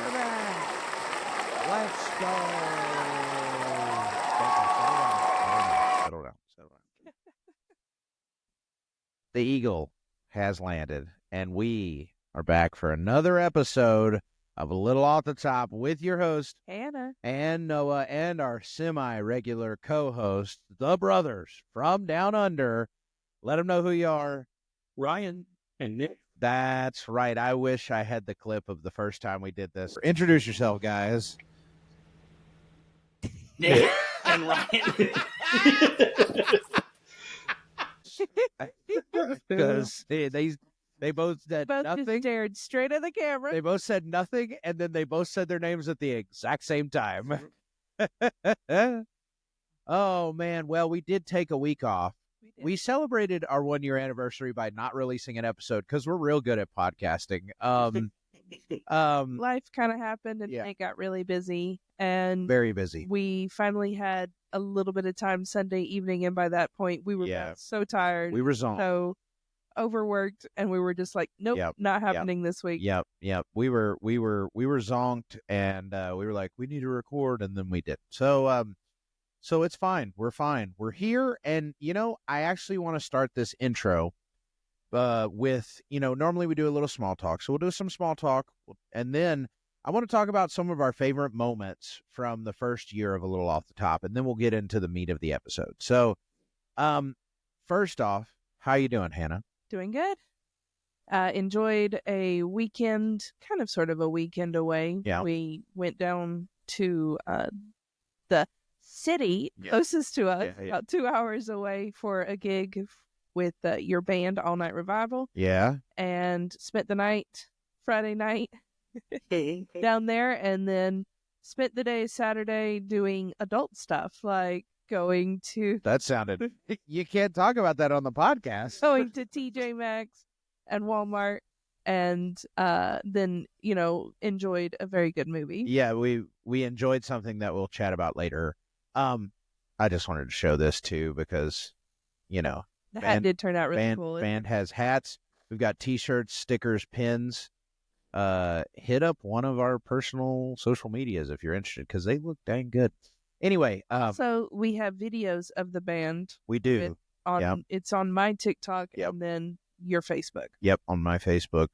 We're back. Let's go. Settle down. The Eagle has landed, and we are back for another episode of A Little Off the Top with your host, Hannah, and Noah, and our semi-regular co-host, the brothers from Down Under. Let them know who you are. Ryan and Nick. That's right. I wish I had the clip of the first time we did this. Introduce yourself, guys. Nick and Ryan. Because they both said both nothing. just stared straight at the camera. They both said nothing, and then they both said their names at the exact same time. Oh, man. Well, we did take a week off. We celebrated our 1-year anniversary by not releasing an episode because we're real good at podcasting. Life kind of happened, and it got really busy. And very busy. We finally had a little bit of time Sunday evening, and by that point, we were both so tired. We were so overworked, and we were just like, nope, not happening this week. Yep. We were zonked, and we were like, we need to record, and then we did. So it's fine. We're fine. We're here, and I actually want to start this intro with normally we do a little small talk, so we'll do some small talk, and then I want to talk about some of our favorite moments from the first year of A Little Off the Top, and then we'll get into the meat of the episode. So, first off, how you doing, Hannah? Doing good. Enjoyed a weekend, kind of sort of a weekend away. Yeah. We went down to the city closest to us, about 2 hours away, for a gig with your band, All Night Revival. Yeah. And spent the night, Friday night, down there, and then spent the day Saturday doing adult stuff, like going to... That sounded... You can't talk about that on the podcast. Going to TJ Maxx and Walmart, and then, enjoyed a very good movie. Yeah, we enjoyed something that we'll chat about later. I just wanted to show this too because, the hat did turn out really cool. Band has hats. We've got T-shirts, stickers, pins. Hit up one of our personal social medias if you're interested because they look dang good. Anyway, so we have videos of the band. We do. It's on my TikTok and then your Facebook. Yep, on my Facebook.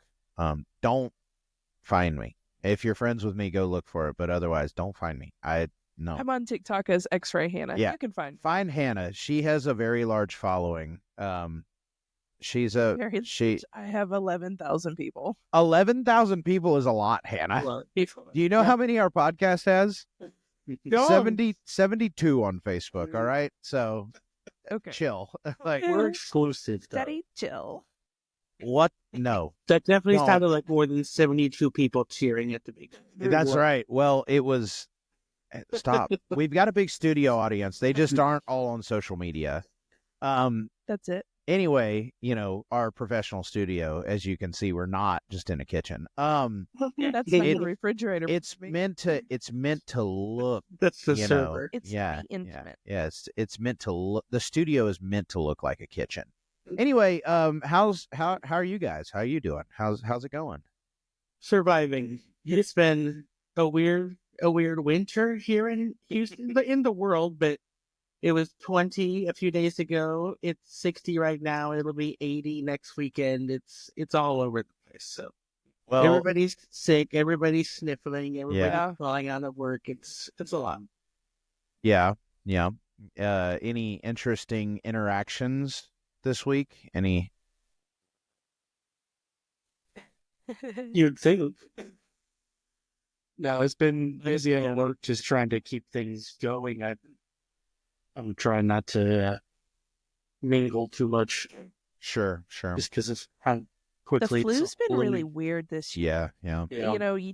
Don't find me. If you're friends with me, go look for it. But otherwise, don't find me. No. I'm on TikTok as X-Ray Hannah. Yeah. You can find Hannah. She has a very large following. I have 11,000 people. 11,000 people is a lot, Hannah. Do you know how many our podcast has? 72 on Facebook. All right, so chill. Like we're exclusive. Steady chill. What? No. That definitely sounded like more than 72 people cheering at the beginning. That's right. Well, it was. Stop. We've got a big studio audience. They just aren't all on social media. That's it. Anyway, our professional studio, as you can see, we're not just in a kitchen. That's like the refrigerator. It's meant to look. That's the server. It's intimate. Yeah. It's meant to look. The studio is meant to look like a kitchen. Anyway, how are you guys? How are you doing? How's it going? Surviving. It's been a weird winter here in Houston, in the world, but it was 20 a few days ago. It's 60 right now. It'll be 80 next weekend. It's all over the place. So everybody's sick. Everybody's sniffling. Everybody's falling out of work. It's a lot. Yeah. Any interesting interactions this week? Any? You'd think. No, it's been busy at work, just trying to keep things going. I'm trying not to mingle too much. Sure. Just because it's how quickly. The flu's been really weird this year. Yeah.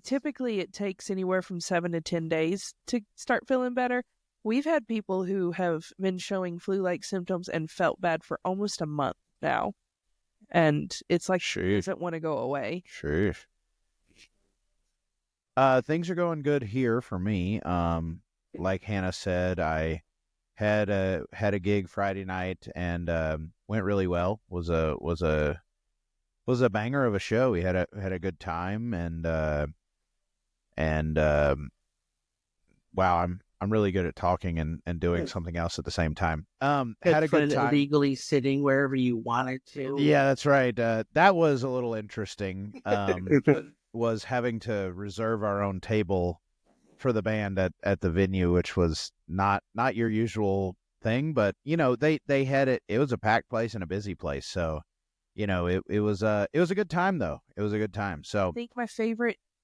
Typically it takes anywhere from 7 to 10 days to start feeling better. We've had people who have been showing flu-like symptoms and felt bad for almost a month now. And it's like, it doesn't want to go away. Sure. Things are going good here for me. Like Hannah said, I had a gig Friday night and went really well. Was a banger of a show. We had a good time, and and wow, I'm really good at talking and doing something else at the same time. Had a good time. Legally sitting wherever you wanted to. Yeah, that's right. That was a little interesting. Was having to reserve our own table for the band at the venue, which was not your usual thing, but they had it. It was a packed place and a busy place, so it was a good time though. It was a good time. So I think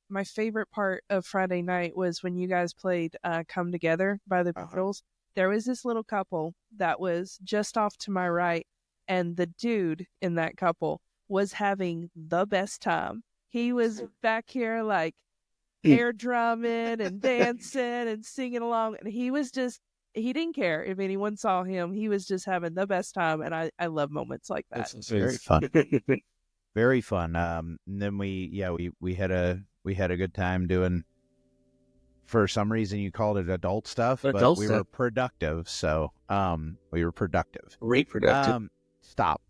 my favorite part of Friday night was when you guys played "Come Together" by the Beatles. There was this little couple that was just off to my right, and the dude in that couple was having the best time. He was back here like air drumming and dancing and singing along, and he didn't care if anyone saw him. He was just having the best time, and I love moments like that. It's very fun. Very fun. And then we had a good time doing, for some reason you called it adult stuff, but we were productive. So we were productive. Reproductive. Stop.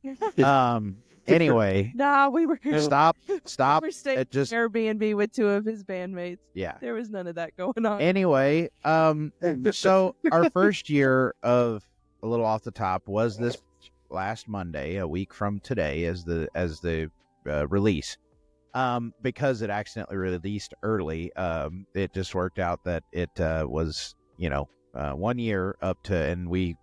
Anyway. Nah, we were Stop. We were staying at Airbnb with two of his bandmates. Yeah. There was none of that going on. Anyway, so our first year of A Little Off the Top was this last Monday, a week from today, as the release. Because it accidentally released early, it just worked out that it was 1 year up to, and we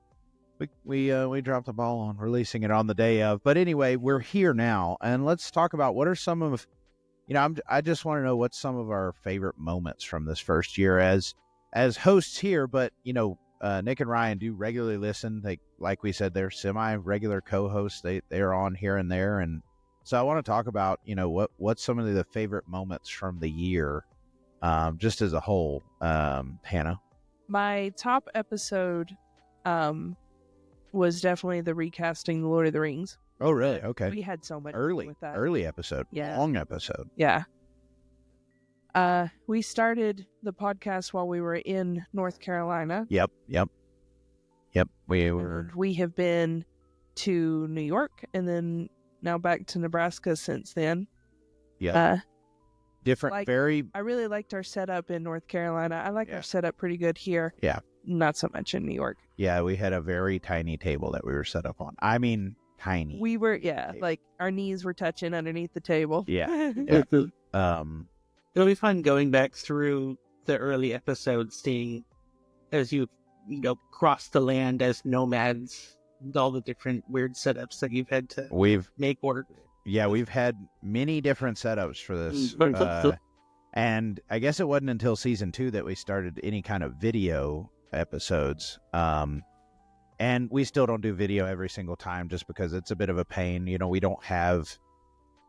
dropped the ball on releasing it on the day of. But anyway, we're here now, and let's talk about what are some of I just want to know what's some of our favorite moments from this first year as hosts here. But Nick and Ryan do regularly listen. They, like we said, they're semi-regular co-hosts. They're on here and there, and so I want to talk about what's some of the favorite moments from the year, just as a whole. Hannah, my top episode was definitely the recasting the Lord of the Rings. Oh, really? Okay. We had so much early fun with that. Early episode. Yeah. Long episode. Yeah. We started the podcast while we were in North Carolina. Yep. We have been to New York and then now back to Nebraska since then. Yeah. Different, I really liked our setup in North Carolina. I like our setup pretty good here. Yeah. Not so much in New York. Yeah, we had a very tiny table that we were set up on. I mean, tiny. We were, like our knees were touching underneath the table. Yeah. It'll be fun going back through the early episodes, seeing as you cross the land as nomads, all the different weird setups that you've had to make work. Yeah, we've had many different setups for this. And I guess it wasn't until season 2 that we started any kind of video episodes. And we still don't do video every single time just because it's a bit of a pain. We don't have...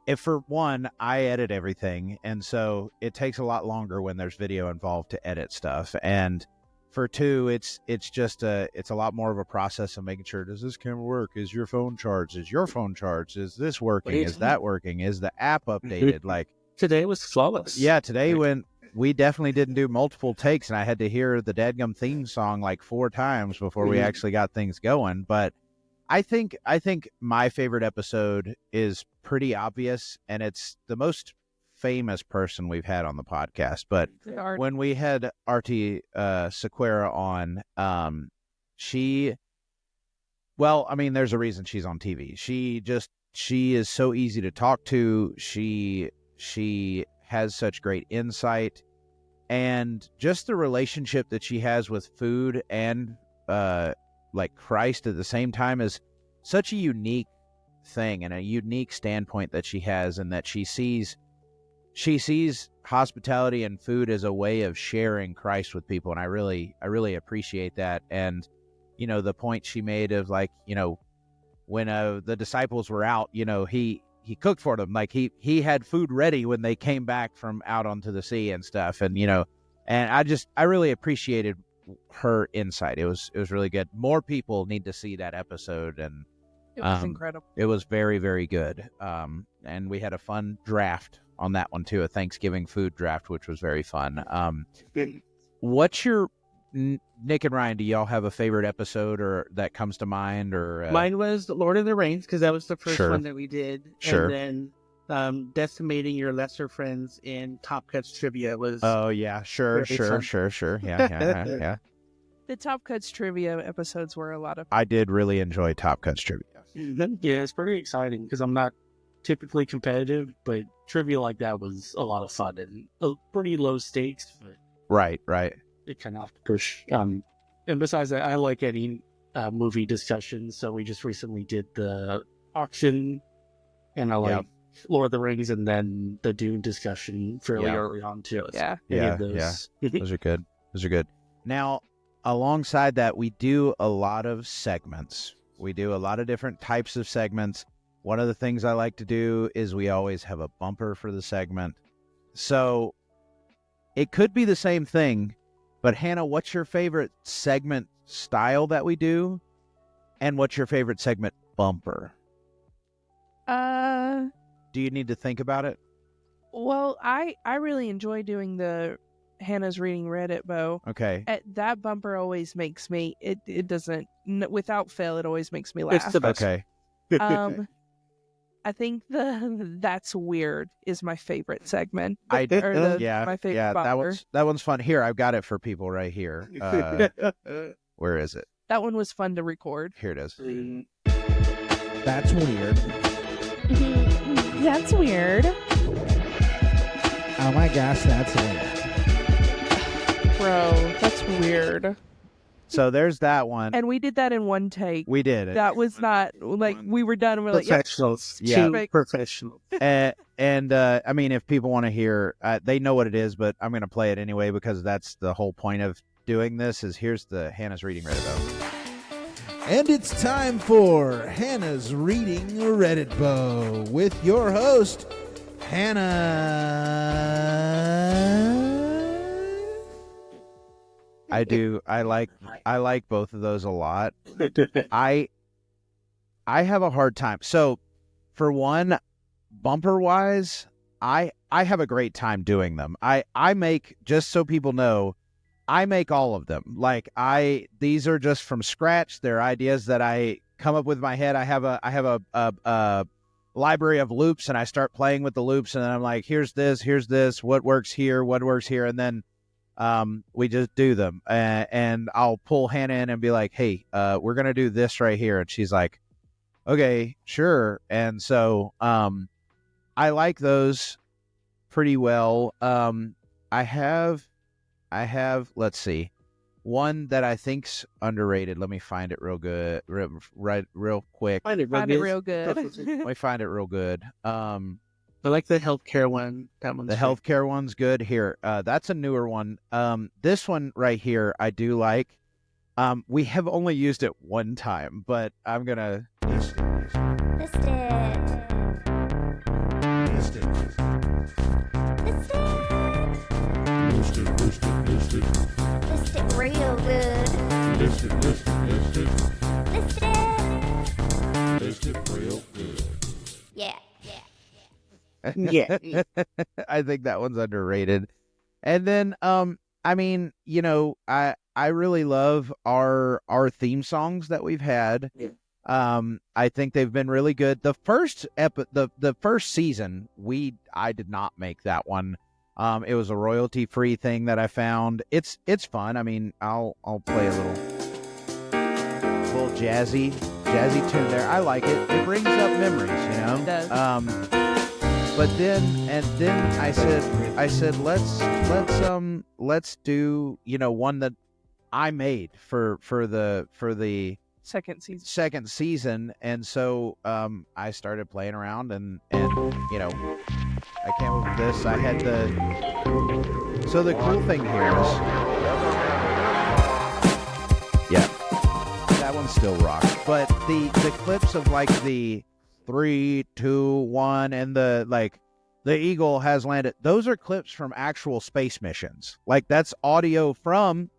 If for one, I edit everything, and so it takes a lot longer when there's video involved to edit stuff. And for two, it's a lot more of a process of making sure, does this camera work? Is your phone charged? Is your phone charged? Is this working? Is that working? Is the app updated? Like today was flawless. Yeah, today when we definitely didn't do multiple takes, and I had to hear the dadgum theme song like 4 times before we actually got things going. But I think my favorite episode is pretty obvious, and it's the most famous person we've had on the podcast. But when we had Artie Sequeira on, there's a reason she's on TV. She is so easy to talk to. She has such great insight, and just the relationship that she has with food and like Christ at the same time is such a unique thing and a unique standpoint that she has, and that she sees hospitality and food as a way of sharing Christ with people. And I really appreciate that. And the point she made of when the disciples were out, he cooked for them. Like he had food ready when they came back from out onto the sea and stuff. And and I really appreciated her insight. It was really good. More people need to see that episode, and it was incredible. It was very, very good. And we had a fun draft on that one too, a Thanksgiving food draft, which was very fun. What's your Nick and Ryan? Do y'all have a favorite episode or that comes to mind? Or mine was Lord of the Rings, because that was the first one that we did. Sure. And then decimating your lesser friends in Top Cuts trivia was. Oh yeah, sure. Yeah. The Top Cuts trivia episodes were a lot of. I did really enjoy Top Cuts trivia. Yeah, it's pretty exciting because I'm not typically competitive, but trivia like that was a lot of fun and pretty low stakes. But Right. it kind of push. And besides that, I like any movie discussions. So we just recently did the auction, and I like Lord of the Rings, and then the Dune discussion fairly early on too. Yeah. Those are good. Now, alongside that, we do a lot of segments. We do a lot of different types of segments. One of the things I like to do is we always have a bumper for the segment. So it could be the same thing, but Hannah, what's your favorite segment style that we do? And what's your favorite segment bumper? Do you need to think about it? Well, I really enjoy doing the Hannah's Reading Reddit, Bo. Okay. That bumper always makes me, it doesn't, without fail, it always makes me laugh. It's the best. Okay. I think That's Weird is my favorite segment. My favorite bumper. That one's fun. Here, I've got it for people right here. Where is it? That one was fun to record. Here it is. That's weird. That's weird. Oh my gosh, that's weird. Bro, that's weird. So there's that one. And we did that in one take. We did it. That was not, like, we were done and we're like, Professionals. Yeah. Two professionals. And I mean, if people want to hear, they know what it is, but I'm going to play it anyway because that's the whole point of doing this is here's the Hannah's Reading Reddit Bow. And it's time for Hannah's Reading Reddit Bow with your host, Hannah. I like both of those a lot. I have a hard time. So for one, bumper wise, I have a great time doing them. I make, just so people know, I make all of them. Like these are just from scratch. They're ideas that I come up with in my head. I have a library of loops and I start playing with the loops and then I'm like, here's this, what works here. And then we just do them and I'll pull Hannah in and be like, hey, we're going to do this right here. And she's like, okay, sure. And so, I like those pretty well. I have, let's see, one that I think's underrated. Let me find it real good, real quick. Find it real good. Let me find it real good. I like the healthcare one. That one's the healthcare one's good. Here, that's a newer one. This one right here, I do like. We have only used it one time, but I'm gonna. Missed it real good. Missed it real good. Yeah. Yeah. I think that one's underrated. And then, I mean, you know, I really love our theme songs that we've had. Yeah. I think they've been really good. The first the first season, I did not make that one. It was a royalty free thing that I found. It's fun. I mean, I'll play a little jazzy tune there. I like it. It brings up memories, you know. It does. But then I said let's do, you know, one that I made for the second season. And so I started playing around and you know, I came up with this. I had so the cool thing here is, yeah, that one still rocks. But the clips of like the 3, 2, 1 and the eagle has landed, those are clips from actual space missions. Like that's audio from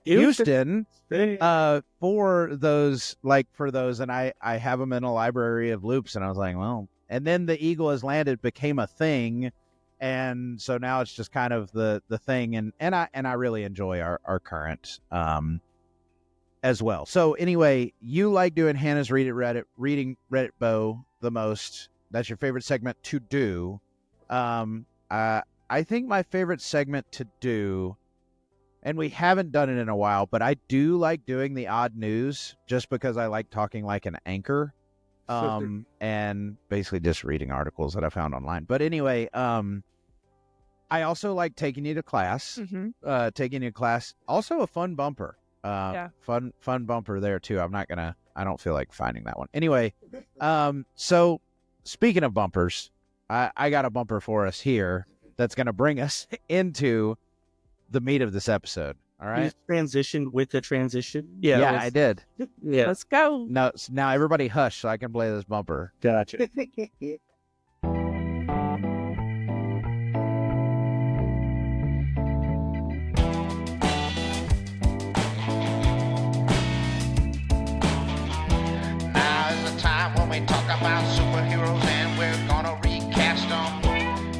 Houston for those, and I have them in a library of loops, and I was like, well, and then the eagle has landed became a thing, and so now it's just kind of the thing, and I really enjoy our current as well. So anyway, you like doing Hannah's Reading Reddit Bow the most. That's your favorite segment to do. I think my favorite segment to do, and we haven't done it in a while, but I do like doing the odd news just because I like talking like an anchor, and basically just reading articles that I found online. But anyway, I also like taking you to class. Taking you to class, also a fun bumper. Fun bumper there too. I don't feel like finding that one. Anyway, so speaking of bumpers, I got a bumper for us here that's going to bring us into the meat of this episode. All right. You transitioned with the transition. Yeah, I did. Yeah. Let's go. Now everybody hush so I can play this bumper. Gotcha. Now is the time when we talk about superheroes and we're gonna recast them.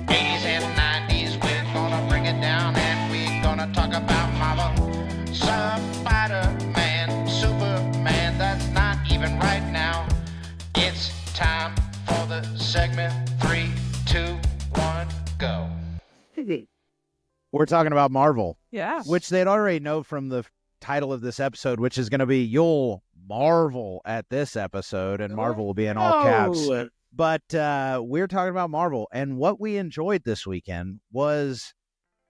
80s and 90s, we're gonna bring it down and we're gonna talk about Marvel. Spider-Man, Superman, that's not even right now. It's time for the segment 3, 2, 1, go. We're talking about Marvel, Yeah. which they'd already know from the title of this episode, which is going to be "You'll Marvel" at this episode, and Marvel will be in all caps. But we're talking about Marvel, and what we enjoyed this weekend was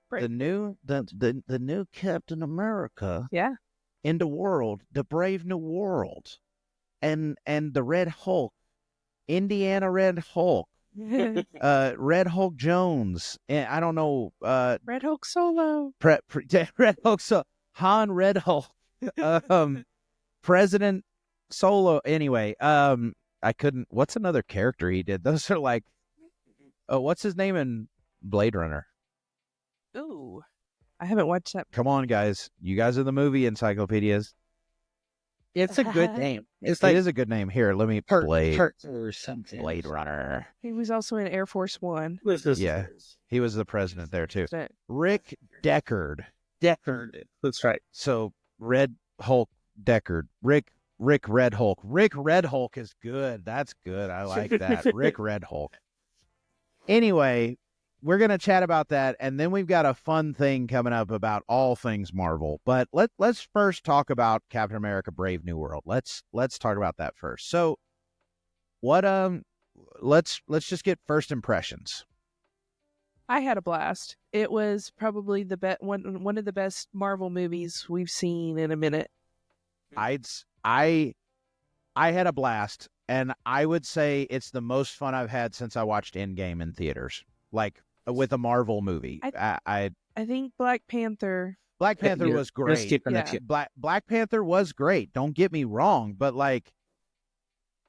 Great. the new Captain America. Yeah. In the world, the Brave New World, and the Red Hulk, Indiana Red Hulk, Red Hulk Jones, and I don't know, Red Hulk Solo. Red Hulk, Han Red Hulk, President Solo. Anyway, I couldn't. What's another character he did? Those are like, what's his name in Blade Runner? Ooh, I haven't watched that. Come on, guys! You guys are the movie encyclopedias. It's a good name. It's It like is a good name. Here, let me Blade or something. Blade Runner. He was also in Air Force One. Yeah. He was the president there too. That- Rick Deckard. Deckard. That's right. So Red Hulk Deckard. Rick Red Hulk. Rick Red Hulk is good. That's good. I like that. Rick Red Hulk. Anyway, we're going to chat about that, and then we've got a fun thing coming up about all things Marvel. But let's first talk about Captain America: Brave New World. Let's talk about that first. So, what let's just get first impressions. I had a blast. It was probably the one of the best Marvel movies we've seen in a minute. I had a blast, and I would say it's the most fun I've had since I watched Endgame in theaters, like with a Marvel movie. I think Black Panther. Black Panther You're- was you're great. skipping Yeah. it. Black Panther was great. Don't get me wrong, but like,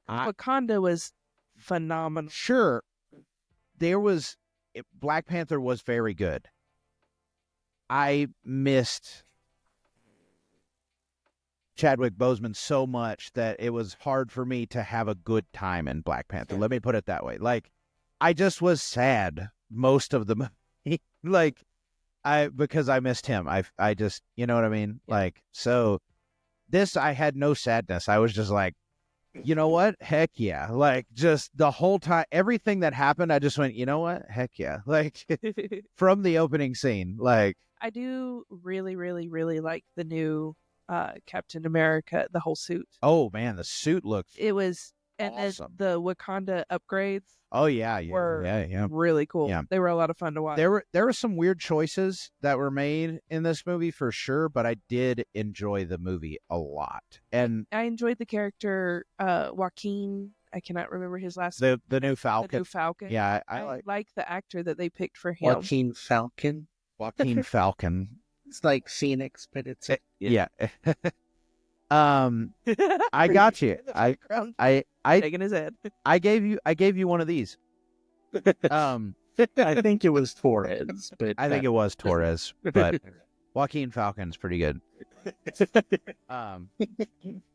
Wakanda was phenomenal. sure, Black Panther was very good. I missed Chadwick Boseman so much that it was hard for me to have a good time in Black Panther. Let me put it that way. Like, I just was sad most of the movie. Like, because I missed him. I just, you know what I mean? Yeah. Like, so this, I had no sadness. I was just like, you know what? Heck yeah. Like, just the whole time, everything that happened, I just went, you know what? Heck yeah. Like, from the opening scene, like, I do really, really, really like the new Captain America, the whole suit. oh man, the suit looked, It was, and then Awesome. the Wakanda upgrades oh yeah, were yeah. really cool. Yeah. They were a lot of fun to watch. There were some weird choices that were made in this movie for sure, but I did enjoy the movie a lot. And I enjoyed the character Joaquin. I cannot remember his last the new The Falcon. new Falcon. Yeah, I I like like the actor that they picked for him. Joaquin Falcon. Joaquin Falcon. It's like Phoenix, but it's Yeah. I got you. I Shaking his head. I gave you one of these. I think it was Torres, but I think it was Torres, but Joaquin Falcon's pretty good.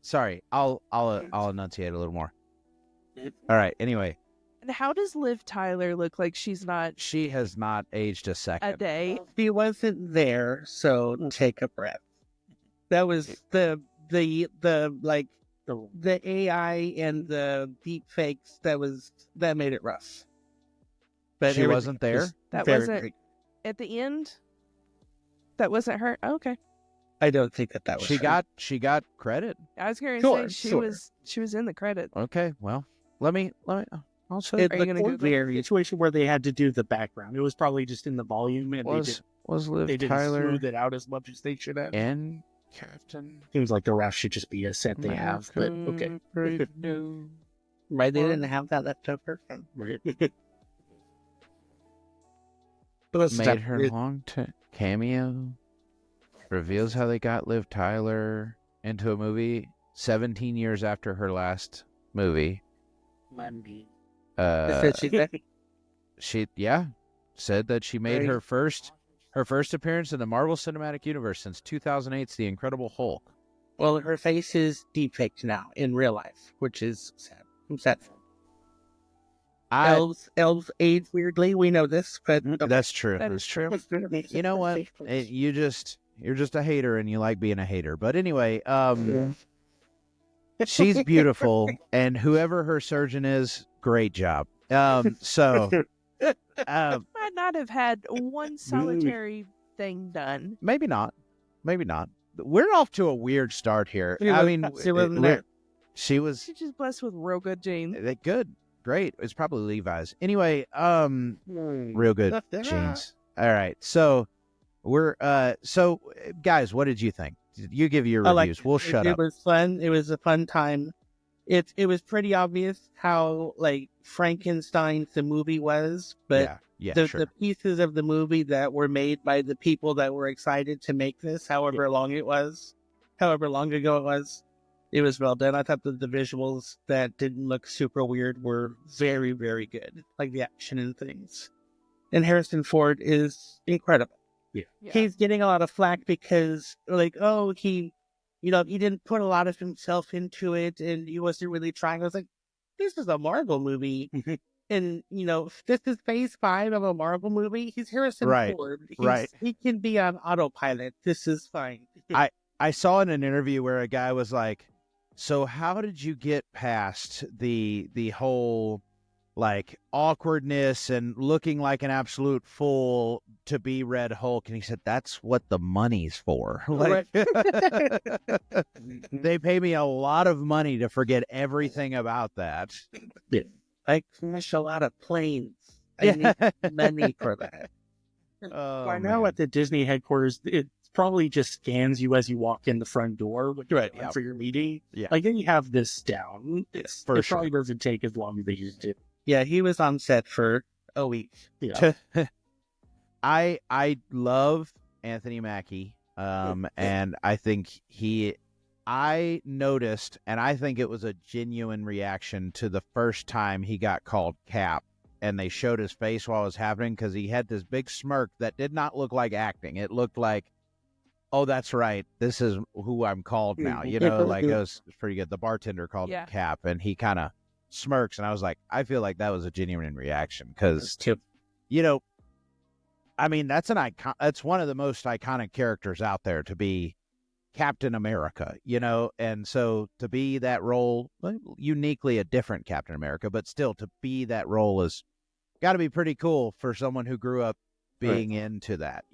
Sorry, I'll enunciate a little more. All right. Anyway, And how does Liv Tyler look like she's not she has not aged a second. a day? He wasn't there, so take a breath. That was the like the AI and the deep fakes that made it rough. But She wasn't there? That very wasn't great. at the end. That wasn't her. Oh, okay, I don't think that was She her. got credit. I was going to Sure, say sure. she was in the credit. Okay, well, let me. I'll show It Are you gonna looked Google? very Situation where they had to do the background. It was probably just in the volume, and was Liv they didn't Tyler smooth it out as much as they should have. and Captain Seems like the rest should just be a set they have, but okay. No. right. They didn't have that left over. Right. But let's Made stop. her long cameo. Reveals how they got Liv Tyler into a movie 17 years after her last movie. She said that she made her first appearance in the Marvel Cinematic Universe since 2008's The Incredible Hulk. Well, her face is deepfaked now in real life, which is sad. I'm sad. Elves age weirdly. We know this, but That's true. That is true. You know what? You're just a hater, and you like being a hater. But anyway, she's beautiful, and whoever her surgeon is, great job. So Might not have had one solitary thing done. maybe not. We're off to a weird start here. I mean, she wasn't there. she was She's just blessed with real good genes. good, great. It's probably Levi's. Anyway, real good jeans. All right, so we're so guys, what did you think? You give your reviews. We'll shut up. It was fun. It was a fun time. It was pretty obvious how like Frankenstein the movie was, but sure. the pieces of the movie that were made by the people that were excited to make this, however long ago it was, it was well done. I thought that the visuals that didn't look super weird were very, very good, like the action and things. And Harrison Ford is incredible. Yeah. He's getting a lot of flack because, like, he didn't put a lot of himself into it, and he wasn't really trying. I was like, this is a Marvel movie. And, this is phase 5 of a Marvel movie. He's Harrison Ford. He can be on autopilot. This is fine. I saw in an interview where a guy was like, so how did you get past the whole, like, awkwardness and looking like an absolute fool to be Red Hulk? And he said, that's what the money's for. Like, they pay me a lot of money to forget everything about that. I crash a lot of planes. I need money for that. By now at the Disney headquarters, it probably just scans you as you walk in the front door for your meeting. Yeah. Like, then you have this down. It sure. probably doesn't take as long as they used to. Yeah, he was on set for a week. Yeah. I love Anthony Mackie, and I think I noticed, and I think it was a genuine reaction to the first time he got called Cap, and they showed his face while it was happening, because he had this big smirk that did not look like acting. It looked like, oh, that's right, this is who I'm called now. Like it was pretty good. The bartender called him Cap, and he kind of smirks, and I was like, I feel like that was a genuine reaction, because I mean, that's that's one of the most iconic characters out there to be Captain America, and so to be that role, uniquely a different Captain America, but still to be that role is got to be pretty cool for someone who grew up being into that,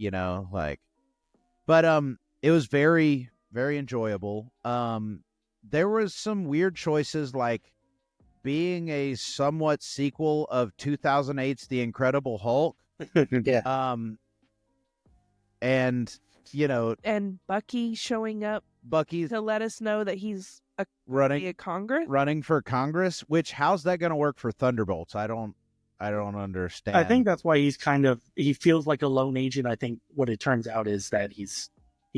but it was very, very enjoyable. There was some weird choices, like being a somewhat sequel of 2008's The Incredible Hulk. And Bucky showing up to let us know that he's running for Congress. Which, how's that going to work for Thunderbolts? I don't understand. I think that's why he feels like a lone agent. I think what it turns out is that he's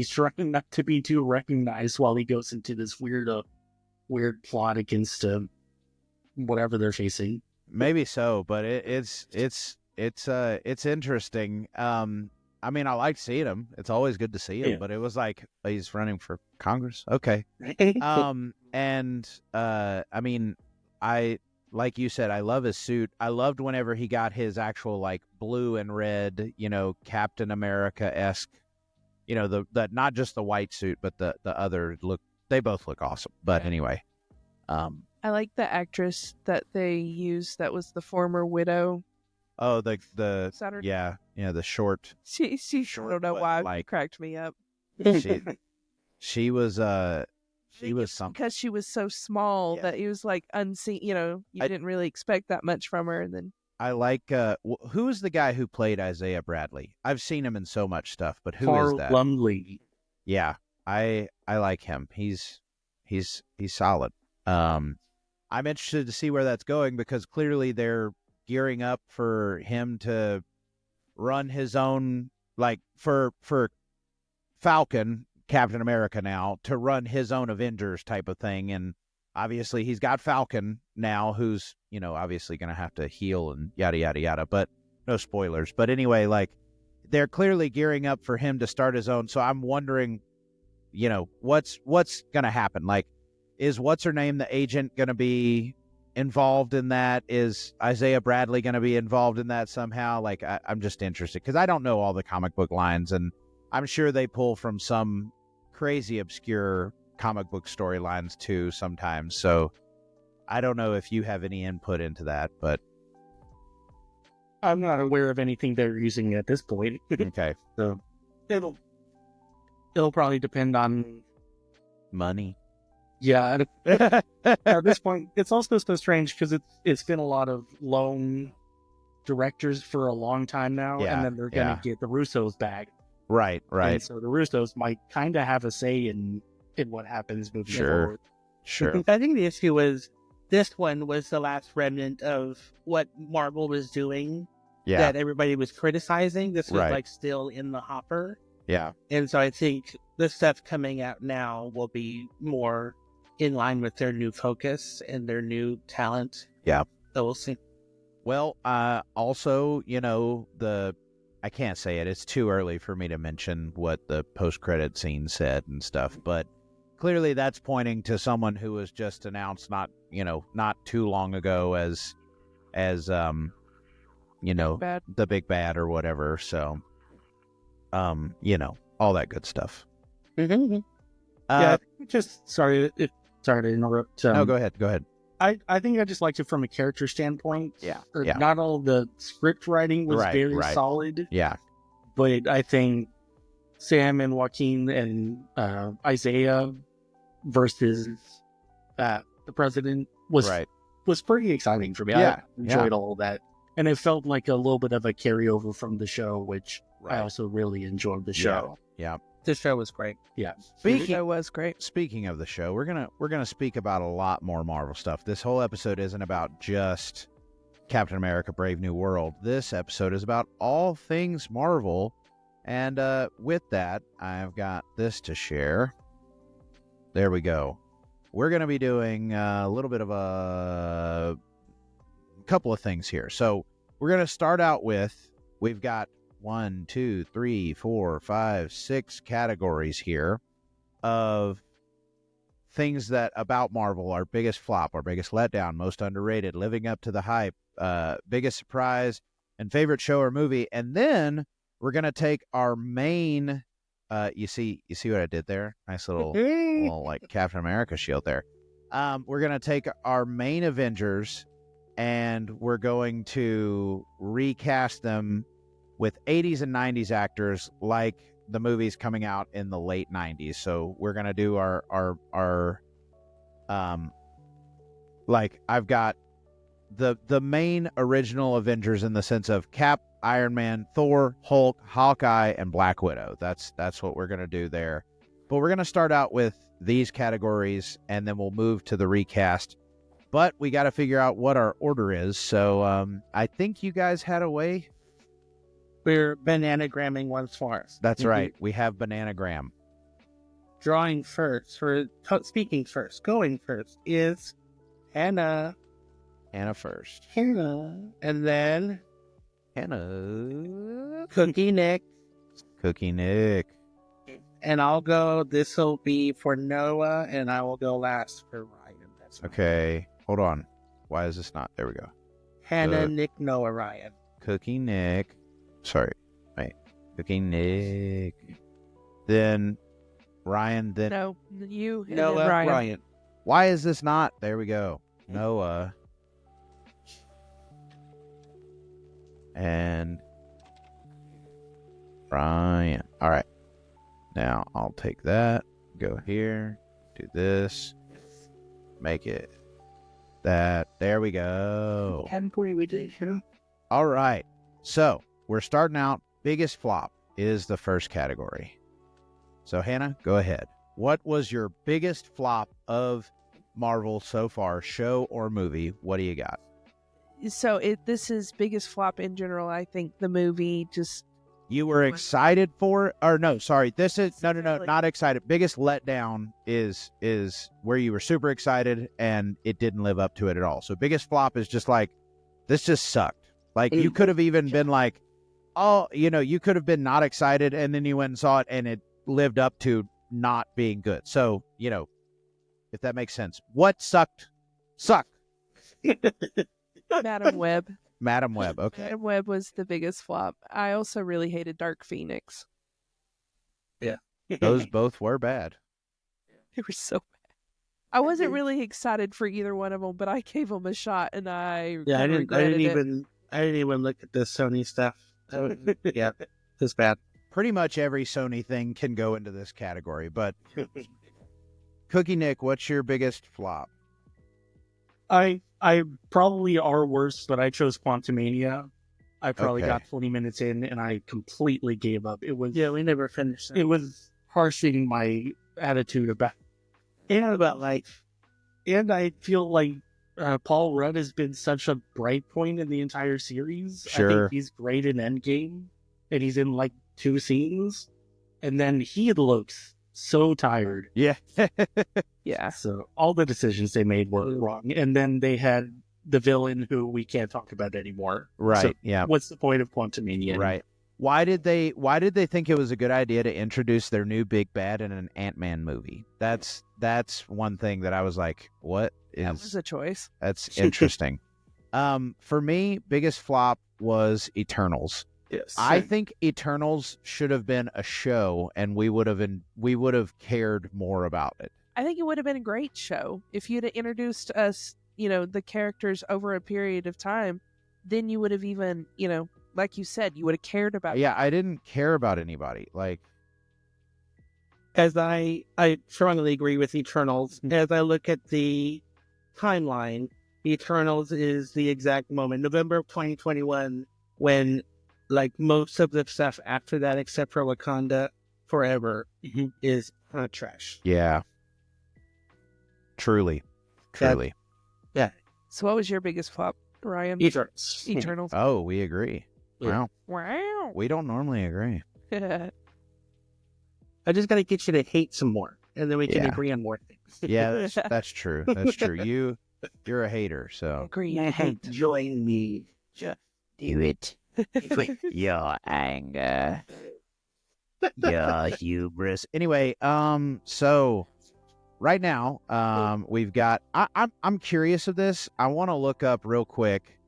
trying not to be too recognized while he goes into this weird plot against whatever they're facing. Maybe so, but it's interesting. I mean, I like seeing him. It's always good to see him, but it was like, he's running for Congress. Okay. I mean, like you said, I love his suit. I loved whenever he got his actual, like, blue and red, Captain America-esque, the not just the white suit, but the other look. They both look awesome. But anyway, I like the actress that they used that was the former widow. Oh, the Saturday. yeah, the short. She I don't know why, like- it cracked me up. She was I she think was it's something. because she was so small Yeah. that it was like unseen. You I- didn't really expect that much from her, and then I like who is the guy who played Isaiah Bradley? I've seen him in so much stuff, but who is Carl that? Lumley. Yeah, I like him. He's solid. I'm interested to see where that's going because clearly they're gearing up for him to run his own, like for Falcon, Captain America now, to run his own Avengers type of thing. And obviously he's got Falcon now who's, obviously going to have to heal and yada, yada, yada, but no spoilers. But anyway, like they're clearly gearing up for him to start his own. So I'm wondering, what's going to happen? Like, is what's her name, the agent, going to be involved in that? Is Isaiah Bradley going to be involved in that somehow? Like, I'm just interested because I don't know all the comic book lines, and I'm sure they pull from some crazy obscure comic book storylines too sometimes. So I don't know if you have any input into that, but I'm not aware of anything they're using at this point. okay. So it'll probably depend on Money. Yeah, at this point, it's also so strange because it's been a lot of lone directors for a long time now, Yeah, and then they're gonna get the Russos back, Right. and so the Russos might kind of have a say in what happens moving forward. Sure. I think the issue was this one was the last remnant of what Marvel was doing Yeah. that everybody was criticizing. This was Right. like still in the hopper. Yeah. And so I think the stuff coming out now will be more in line with their new focus and their new talent. Yeah. So we'll see. Well, also, I can't say it. It's too early for me to mention what the post-credit scene said and stuff, but clearly that's pointing to someone who was just announced not too long ago as Bad. the big bad or whatever. So, all that good stuff. Mm-hmm. Just sorry to interrupt. No, go ahead. I think I just liked it from a character standpoint. Yeah. Not all the script writing was Right, very right. solid, Yeah. but I think Sam and Joaquin and Isaiah versus the president was pretty exciting for me. Yeah, I enjoyed all of that, and it felt like a little bit of a carryover from the show, which I also really enjoyed the show. Yeah. This show was great. Yeah. That was great. Speaking of the show, we're gonna speak about a lot more Marvel stuff. This whole episode isn't about just Captain America: Brave New World. This episode is about all things Marvel, and with that, I've got this to share. There we go. We're gonna be doing a little bit of a couple of things here. So we're gonna start out with, we've got 1, 2, 3, 4, 5, 6 categories here of things that about Marvel: our biggest flop, our biggest letdown, most underrated, living up to the hype, biggest surprise, and favorite show or movie. And then we're gonna take our main you see what I did there? Nice little like Captain America shield there. We're gonna take our main Avengers and we're going to recast them with 80s and 90s actors like the movies coming out in the late 90s. So we're going to do our like, I've got the main original Avengers in the sense of Cap, Iron Man, Thor, Hulk, Hawkeye, and Black Widow. That's what we're going to do there. But we're going to start out with these categories and then we'll move to the recast. But we got to figure out what our order is. So I think you guys had a way. We're bananagramming once more. That's right. We have Bananagram. Drawing first, speaking first, going first is Hannah. Hannah first. Hannah. And then Hannah. Cookie Nick. Cookie Nick. And I'll go, this will be for Noah, and I will go last for Ryan. That's fine. Okay. Hold on. Why is this not? There we go. Hannah, Nick, Noah, Ryan. Cookie Nick. Sorry. Wait. Cookie Nick. Then Ryan. Then No, you and Noah, then Ryan. Why is this not? There we go. Noah. And Brian. All right. Now I'll take that. Go here. Do this. Make it that. There we go. All right. So we're starting out. Biggest flop is the first category. So Hannah, go ahead. What was your biggest flop of Marvel so far, show or movie? What do you got? So this is biggest flop in general. I think the movie just. You were excited for it? Or no, sorry. This is no, not excited. Biggest letdown is where you were super excited and it didn't live up to it at all. So biggest flop is just like, this just sucked. Like you could have even been like, oh, you could have been not excited and then you went and saw it and it lived up to not being good. So, if that makes sense. What sucked? Madam Web. Madam Web, okay. Madam Web was the biggest flop. I also really hated Dark Phoenix. Yeah. Those both were bad. They were so bad. I wasn't really excited for either one of them, but I gave them a shot, and I regretted it. I didn't even look at the Sony stuff. Yeah, it's bad. Pretty much every Sony thing can go into this category, but Cookie Nick, what's your biggest flop? I probably are worse, but I chose Quantumania. I probably Okay. got 20 minutes in and I completely gave up. It was We never finished that. it was harshing my attitude about life. And I feel like Paul Rudd has been such a bright point in the entire series. I Sure. think he's great in Endgame, and he's in like 2 scenes, and then he looks so tired. Yeah. Yeah. So all the decisions they made were wrong, and then they had the villain who we can't talk about anymore. Right, So yeah. what's the point of Quantumania? Right. Why did they think it was a good idea to introduce their new big bad in an Ant-Man movie? That's one thing that I was like, what That was is a choice. that's interesting. For me, biggest flop was Eternals. Yes. I think Eternals should have been a show and we would have cared more about it. I think it would have been a great show if you'd have introduced us, the characters over a period of time. Then you would have even, like you said, you would have cared about. Yeah, I didn't care about anybody. Like, As I strongly agree with Eternals. As I look at the timeline, Eternals is the exact moment, November of 2021, when like most of the stuff after that, except for Wakanda Forever, is trash. yeah. Truly. Yeah, So what was your biggest flop, Ryan? Eternals. Eternals. Oh, we agree. Yeah. Wow. Wow. We don't normally agree. I just got to get you to hate some more, and then we can Yeah. agree on more things. Yeah, that's true. That's true. You're a hater, so Agree. I hate. Join me. Do it. Your anger. Your hubris. anyway, so right now, we've got I'm curious of this. I want to look up real quick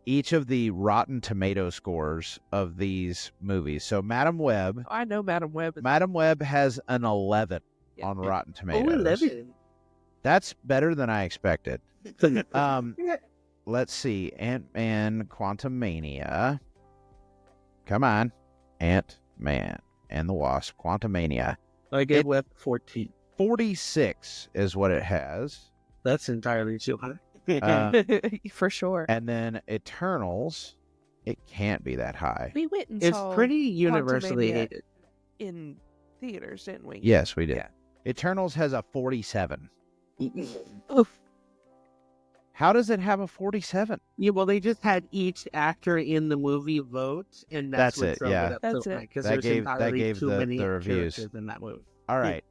each of the Rotten Tomato scores of these movies. So Madam Web I know Madam Web. has an 11 Yeah. on Rotten Oh, Tomatoes. 11. That's better than I expected. Let's see. Ant-Man Quantumania. Come on. Ant-Man and the Wasp Quantumania. I gave Web 14. 46 is what it has. That's entirely too high. For sure. And then Eternals, it can't be that high. We went and It's saw pretty universally Quantumania hated. in theaters, didn't we? Yes, we did. Yeah. Eternals has a 47. Oof. How does it have a 47? Yeah, well, they just had each actor in the movie vote, and that's what it, drove yeah. it up That's so it. high, because That there's gave entirely too the many reviews. characters in that movie. All right.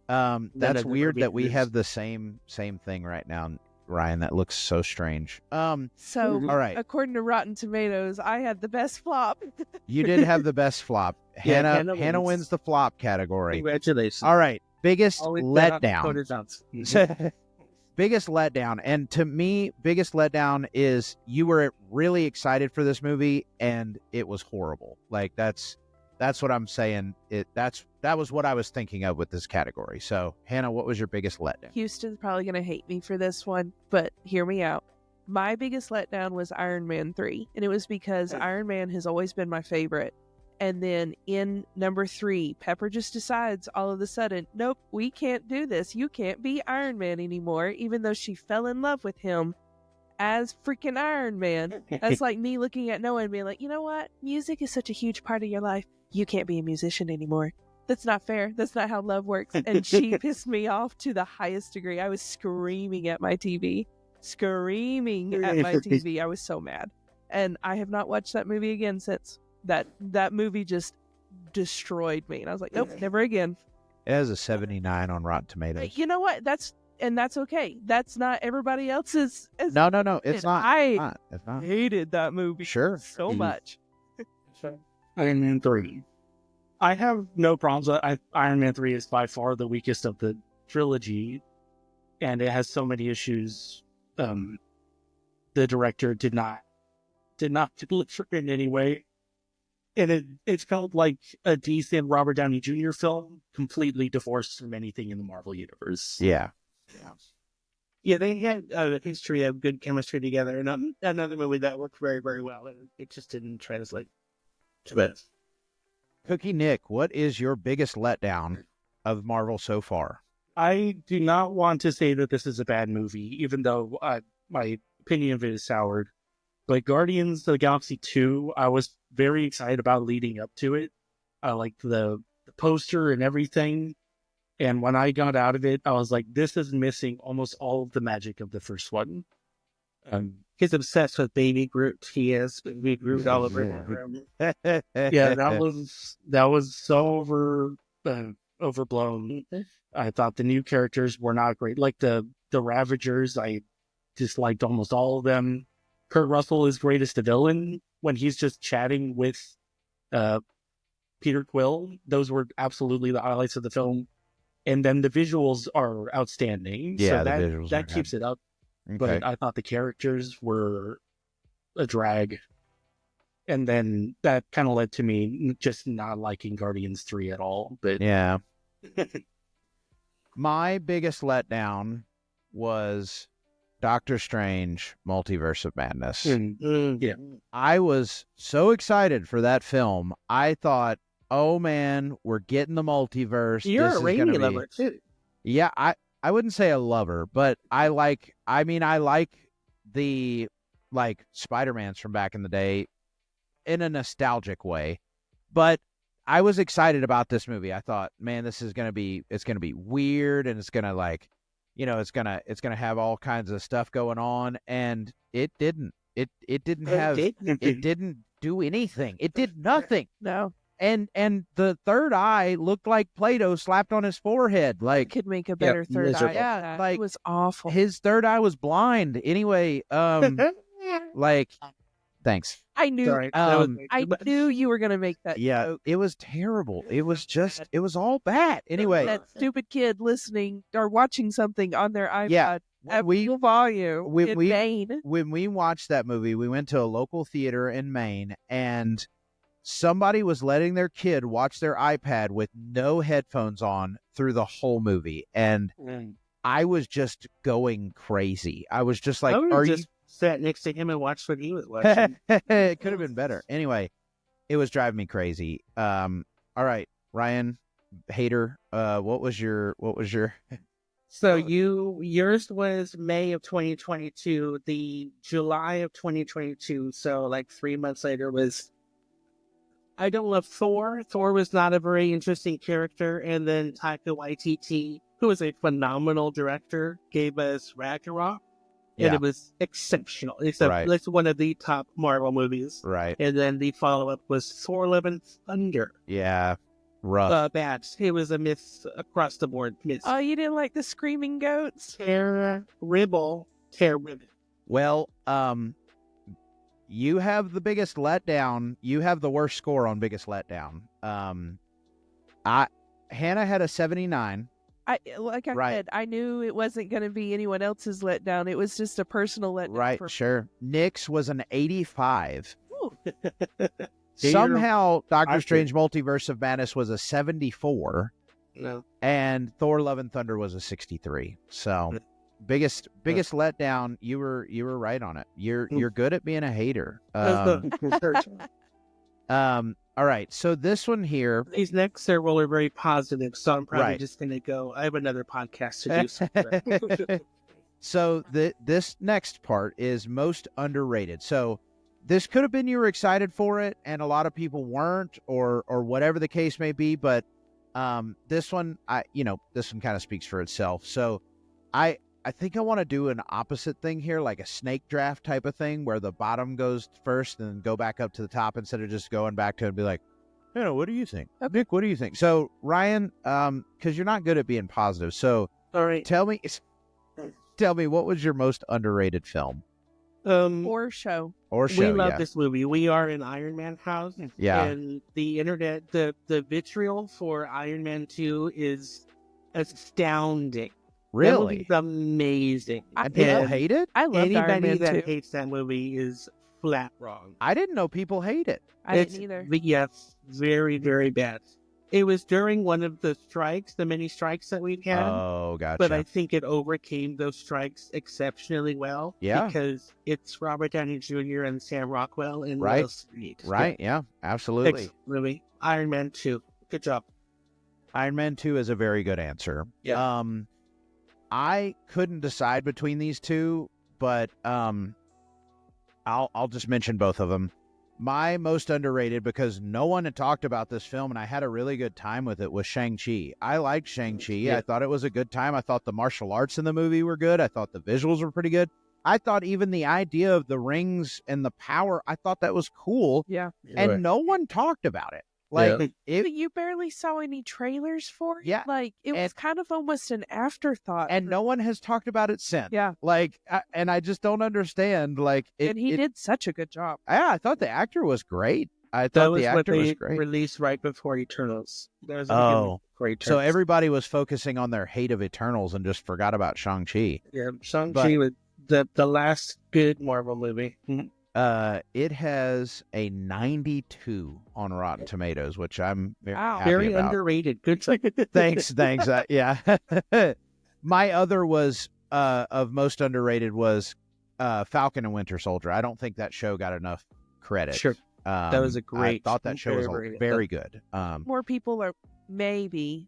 None That's of them weird are that we being have the same thing right now, Ryan. That looks so strange. So, All right. according to Rotten Tomatoes, I had the best flop. You did have the best flop. Yeah, Hannah Hannah wins wins. the flop category. Congratulations. All right. Biggest Always bet on letdown. Dakota Johnson. Biggest letdown. And to me, biggest letdown is you were really excited for this movie and it was horrible. Like that's that's what I'm saying. That was what I was thinking of with this category. So, Hannah, what was your biggest letdown? Houston's probably going to hate me for this one, but hear me out. My biggest letdown was Iron Man 3, and it was because Iron Man has always been my favorite. And then in number 3, Pepper just decides all of a sudden, nope, we can't do this. You can't be Iron Man anymore, even though she fell in love with him as freaking Iron Man. That's like me looking at Noah and being like, you know what? Music is such a huge part of your life. You can't be a musician anymore. That's not fair. That's not how love works. And she pissed me off to the highest degree. I was screaming at my TV. I was so mad. And I have not watched that movie again since. That movie just destroyed me. And I was like, nope, never again. It has a 79 on Rotten Tomatoes. You know what? That's okay. That's not everybody else's. No, it's not. It's not. Hated that movie so much. Iron Man 3. I have no problems. Iron Man 3 is by far the weakest of the trilogy, and it has so many issues. The director did not deliver in any way, and it felt like a decent Robert Downey Jr. film, completely divorced from anything in the Marvel universe. Yeah. They had a history of good chemistry together, and another movie that worked very, very well, and it just didn't translate to it. Cookie Nick, what is your biggest letdown of Marvel so far? I do not want to say that this is a bad movie, even though my opinion of it is soured. But Guardians of the Galaxy 2, I was very excited about leading up to it. I liked the poster and everything. And when I got out of it, I was like, this is missing almost all of the magic of the first one. He's obsessed with Baby Groot. He is Baby Groot all over him. Yeah, that was so overblown. I thought the new characters were not great. Like the Ravagers, I disliked almost all of them. Kurt Russell is great as the villain when he's just chatting with Peter Quill. Those were absolutely the highlights of the film. And then the visuals are outstanding. Yeah, so that keeps it up. Okay. But I thought the characters were a drag. And then that kind of led to me just not liking Guardians 3 at all. But yeah. My biggest letdown was Doctor Strange, Multiverse of Madness. Yeah. I was so excited for that film. I thought, oh man, we're getting the multiverse. You're this a Raimi lover too. Yeah, I wouldn't say a lover, but I like the Spider-Mans from back in the day in a nostalgic way. But I was excited about this movie. I thought, man, it's going to be weird, and it's going to it's going to have all kinds of stuff going on, and it didn't. It didn't do anything. It did nothing. No. And the third eye looked like Play-Doh slapped on his forehead. Like, Could make a better third eye. miserable. Yeah, like, it was awful. his third eye was blind. Anyway, thanks. I knew. Sorry. I knew you were gonna make that. Yeah, joke. it was terrible. It was all bad. Anyway, That stupid kid listening or watching something on their iPod Yeah, at full volume in Maine. when we watched that movie, we went to a local theater in Maine, and somebody was letting their kid watch their iPad with no headphones on through the whole movie, and I was just going crazy. I was just like, I just sat next to him and watched what he was watching. It could have been better. Anyway, it was driving me crazy. All right, Ryan, hater. What was your? So yours was May of 2022. The July of 2022. So like 3 months later was. I don't love Thor. Thor was not a very interesting character, and then Taika Waititi, who is a phenomenal director, gave us Ragnarok. And Yeah. it was exceptional. It's one of the top Marvel movies. Right. And then the follow-up was Thor: Love and Thunder. Yeah. Rough. Bad. It was a miss across the board. Miss. Oh, you didn't like the screaming goats? Terrible. Well, you have the biggest letdown. You have the worst score on biggest letdown. Hannah had a 79. I Right. said, I knew it wasn't going to be anyone else's letdown. It was just a personal letdown. Right, for sure. Nick's was an 85. Ooh. Somehow, Doctor I Strange Multiverse of Madness was a 74, No. and Thor: Love and Thunder was a 63. So, biggest letdown. You were right on it. You're good at being a hater. All right. So this one here. These next several are very positive, so I'm probably Right. just going to go. I have another podcast to do. So this next part is most underrated. So this could have been you were excited for it, and a lot of people weren't, or whatever the case may be. But this one, this one kind of speaks for itself. So I think I want to do an opposite thing here, like a snake draft type of thing, where the bottom goes first and then go back up to the top instead of just going back to it and be like, what do you think? Okay. Nick, what do you think? So Ryan, because you're not good at being positive, so All right. tell me, what was your most underrated film Or show. or show? We love yeah. this movie. We are an Iron Man house. Yeah. And the internet, the vitriol for Iron Man 2 is astounding. That Really? movie's amazing. And people And hate it? I loved Iron anybody Man that 2. hates that movie is flat wrong. I didn't know people hate it. I didn't either. Yes, very, very bad. It was during one of the strikes, the many strikes that we've had. Oh, gotcha. But I think it overcame those strikes exceptionally well. Yeah. Because it's Robert Downey Jr. and Sam Rockwell and Right. Will Smith. Right? Yeah, absolutely. Really. Iron Man 2. Good job. Iron Man 2 is a very good answer. Yeah. I couldn't decide between these two, but I'll just mention both of them. My most underrated, because no one had talked about this film and I had a really good time with it, was Shang-Chi. I liked Shang-Chi. Yeah. I thought it was a good time. I thought the martial arts in the movie were good. I thought the visuals were pretty good. I thought even the idea of the rings and the power, I thought that was cool. Yeah. And no one talked about it. Like, But you barely saw any trailers for it. Yeah, Like, it was kind of almost an afterthought. and no one has talked about it since. Yeah. Like, and I just don't understand. Like, And he did such a good job. Yeah, I thought the actor was great. I That thought was the what actor was they great. released right before Eternals. That was Oh. great. So everybody was focusing on their hate of Eternals and just forgot about Shang-Chi. Yeah, Shang-Chi was the last good Marvel movie. It has a 92 on Rotten Tomatoes, which I'm very Wow. happy Very about. underrated. Good. Thanks. Yeah. My other was of most underrated was Falcon and Winter Soldier. I don't think that show got enough credit. Sure. That was a great. I thought that show was very good. More people are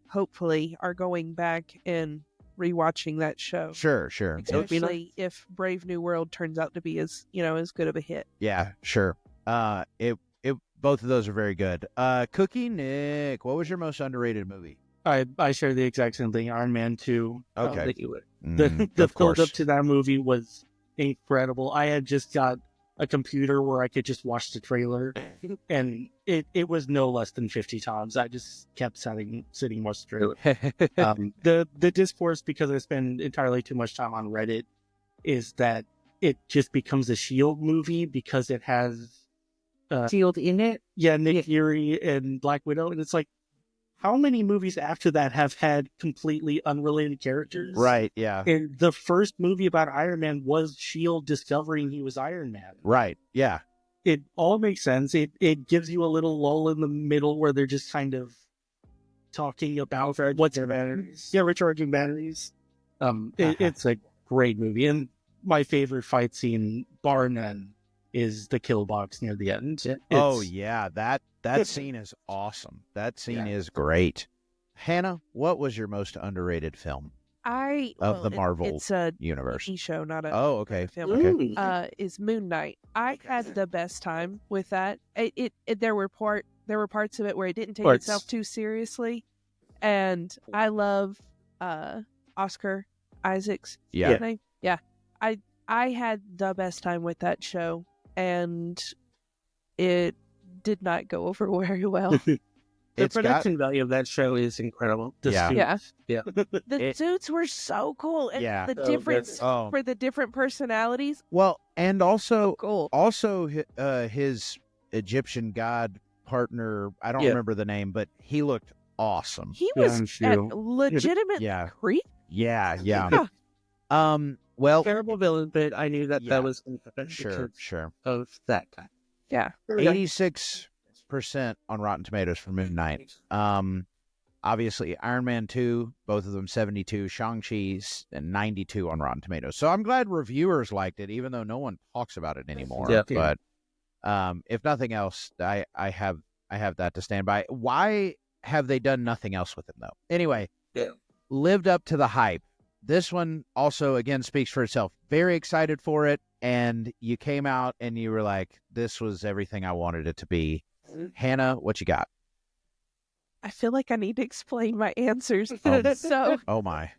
hopefully, are going back and rewatching that show. Sure. Especially if Brave New World turns out to be as good of a hit. Yeah, sure. Both of those are very good. Cookie Nick, what was your most underrated movie? I share the exact same thing. Iron Man 2. Okay. The of build course. up to that movie was incredible. I had just got a computer where I could just watch the trailer, and it was no less than 50 times. I just kept sitting watch the trailer. The discourse, because I spend entirely too much time on Reddit, is that it just becomes a S.H.I.E.L.D. movie because it has Shield in it. yeah, Nick Fury and Black Widow, and it's like, how many movies after that have had completely unrelated characters? Right, yeah. And the first movie about Iron Man was S.H.I.E.L.D. discovering he was Iron Man. Right, yeah. It all makes sense. It gives you a little lull in the middle where they're just kind of talking about what's their batteries. Yeah, recharging batteries. It's a great movie. And my favorite fight scene, bar none, is the kill box near the end. Oh, yeah. That scene is awesome. That scene is great. Hannah, what was your most underrated film of the Marvel it's a universe? TV show, not a Oh, okay. a film. Okay. Is Moon Knight. I had the best time with that. There were parts of it where it didn't take itself too seriously, and I love Oscar Isaac's Yeah. name. Yeah, I had the best time with that show, and it did not go over very well. The It's got- production value of that show is incredible. The Yeah. suits. Yeah. The suits were so cool, and Yeah. the Oh, difference Oh. for the different personalities. Well, and also Cool. his Egyptian god partner, I don't Yeah. remember the name, but he looked awesome. He Yeah, was I'm sure. legitimate Yeah. creep. Yeah. Yeah. Well, Terrible villain, but I knew that Yeah. that was going to happen sure. because of that guy. Yeah. 86 98% on Rotten Tomatoes for Moon Knight. Obviously, Iron Man 2, both of them 72. Shang-Chi, and 92 on Rotten Tomatoes. So I'm glad reviewers liked it, even though no one talks about it anymore. Yeah. But if nothing else, I have that to stand by. Why have they done nothing else with him, though? Anyway, lived up to the hype. This one also, again, speaks for itself. Very excited for it, and you came out and you were like, this was everything I wanted it to be. Hannah, what you got? I feel like I need to explain my answers. Oh. So Oh, my.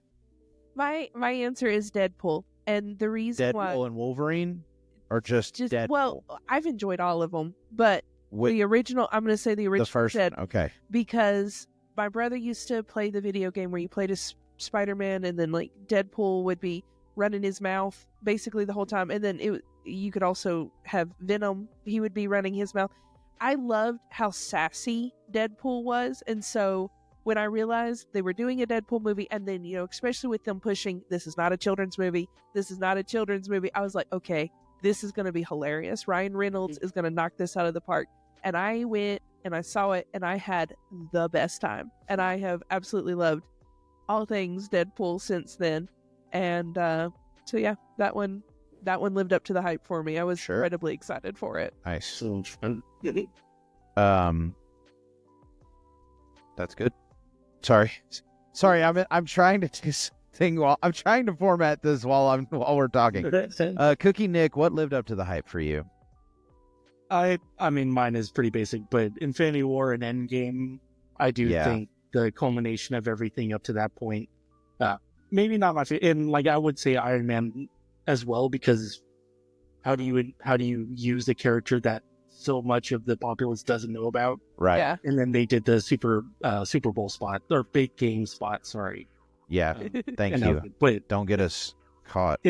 my answer is Deadpool, and the reason why Deadpool and Wolverine? Or just Deadpool? well, I've enjoyed all of them, but Wh- the original, I'm going to say the original the first Dead, one. Okay. because my brother used to play the video game where you played as Spider-Man, and then like Deadpool would be running his mouth basically the whole time, and then you could also have Venom. He would be running his mouth. I loved how sassy Deadpool was, and so when I realized they were doing a Deadpool movie, and then, especially with them pushing, this is not a children's movie, I was like, okay, this is going to be hilarious. Ryan Reynolds is going to knock this out of the park. And I went and I saw it, and I had the best time. And I have absolutely loved all things Deadpool since then. And so yeah, that one lived up to the hype for me. I was incredibly excited for it. Nice. So fun. That's good. Sorry, I'm trying to do something while I'm trying to format this while we're talking. Cookie Nick, what lived up to the hype for you? I mean, mine is pretty basic, but Infinity War and Endgame, I do think the culmination of everything up to that point, maybe not my favorite, and like I would say Iron Man as well, because how do you use a character that so much of the populace doesn't know about? Right. Yeah. And then they did the Super Bowl spot, or big game spot. Sorry. Yeah. Thank And, you. but Don't get us caught.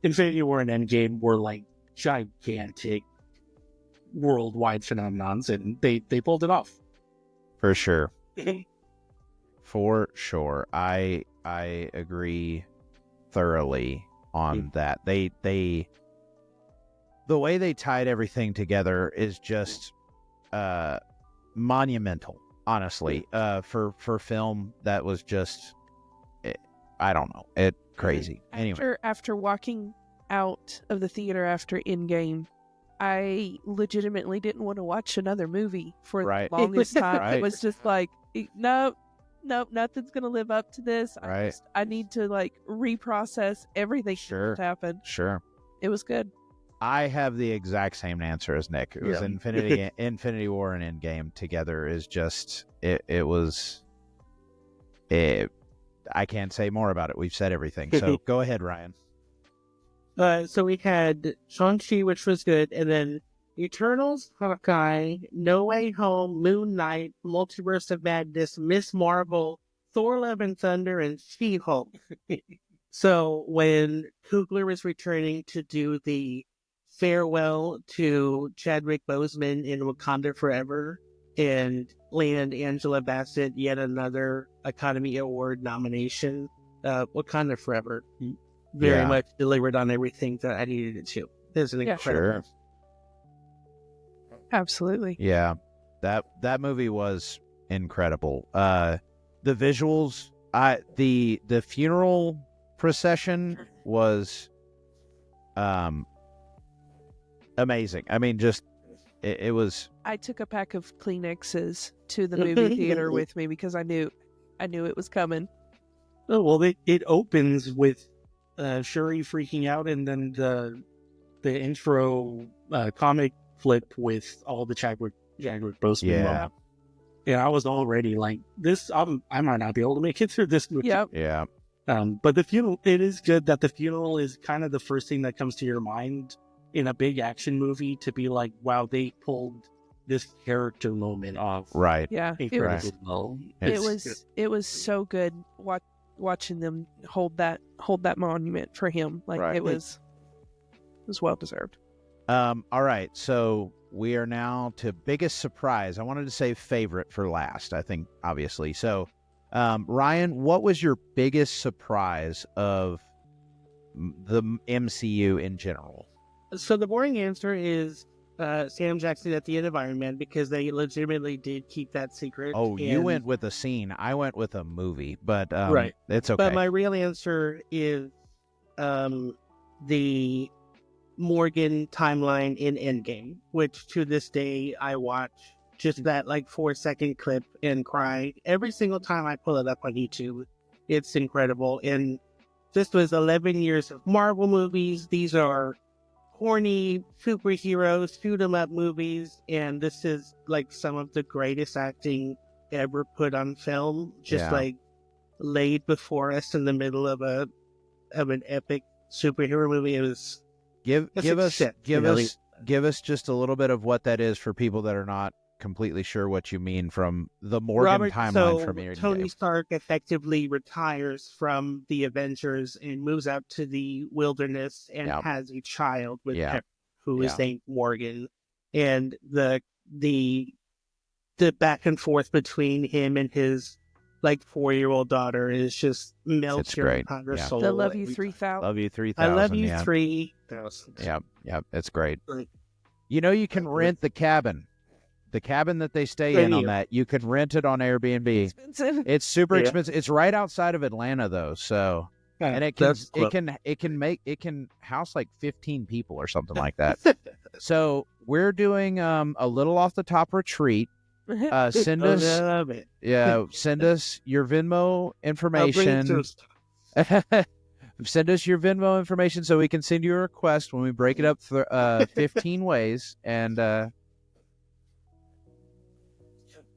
Infinity War and Endgame were like gigantic worldwide phenomenons, and they pulled it off. For sure. For sure. I agree thoroughly on that. The way they tied everything together is just monumental, honestly. For film, that was just I don't know. Crazy. Anyway. After walking out of the theater after Endgame, I legitimately didn't want to watch another movie for the longest time. Right. It was just like, nope, nothing's gonna live up to this. I need to like reprocess everything that happened. Sure. It was good. I have the exact same answer as Nick. It was Infinity War and Endgame together is just it was. I can't say more about it. We've said everything. So go ahead, Ryan. So we had Shang-Chi, which was good, and then Eternals, Hawkeye, No Way Home, Moon Knight, Multiverse of Madness, Miss Marvel, Thor: Love and Thunder, and She-Hulk. So when Coogler was returning to do the farewell to Chadwick Boseman in Wakanda Forever and land Angela Bassett yet another Academy Award nomination, Wakanda Forever very much delivered on everything that I needed it to. It was an incredible. Sure. Absolutely. Yeah, that movie was incredible. The visuals, the funeral procession was amazing. I mean, just it was. I took a pack of Kleenexes to the movie theater with me because I knew it was coming. Oh well, it opens with Shuri freaking out, and then the intro comic flip with all the Chadwick Boseman. Yeah. And I was already like, this. I might not be able to make it through this movie. Yep. Yeah. But the funeral, it is good that the funeral is kind of the first thing that comes to your mind in a big action movie, to be like, wow, they pulled this character moment off. Right. Yeah. Incredibly well. It was so good watching them hold that monument for him. Like it was well deserved. All right. So we are now to biggest surprise. I wanted to say favorite for last, I think, obviously. So, Ryan, what was your biggest surprise of the MCU in general? So the boring answer is Sam Jackson at the end of Iron Man because they legitimately did keep that secret. Oh, you and- went with a scene. I went with a movie, but Right. it's okay. But my real answer is the Morgan timeline in Endgame, which to this day I watch just that like 4-second clip and cry every single time I pull it up on YouTube. It's incredible. And this was 11 years of Marvel movies. These are corny superheroes, shoot 'em up movies, and this is like some of the greatest acting ever put on film. Just Yeah. like laid before us in the middle of an epic superhero movie. It was give a us success, give you know, us give us just a little bit of what that is for people that are not completely sure what you mean from the Morgan Robert, timeline so from Endgame. Tony Stark effectively retires from the Avengers and moves out to the wilderness and Yeah. has a child with Yeah. Pepper, who is Yeah. named Morgan. And the back and forth between him and his like 4-year-old daughter is just melts It's your great. entire Yeah. soul. The Love You every time. 3000. Love you 3000. I love you yeah. 3000. Yeah, it's great. Right. You know, you can rent the cabin that they stay in on that. You can rent it on Airbnb. Expensive. It's super Yeah. expensive. It's right outside of Atlanta though, so and it can That's cool. it can house like 15 people or something like that. So we're doing a little off the top retreat. Send Oh, us I love it. send us your Venmo I'll bring it information. to us. Send us your Venmo information so we can send you a request when we break it up 15 ways, and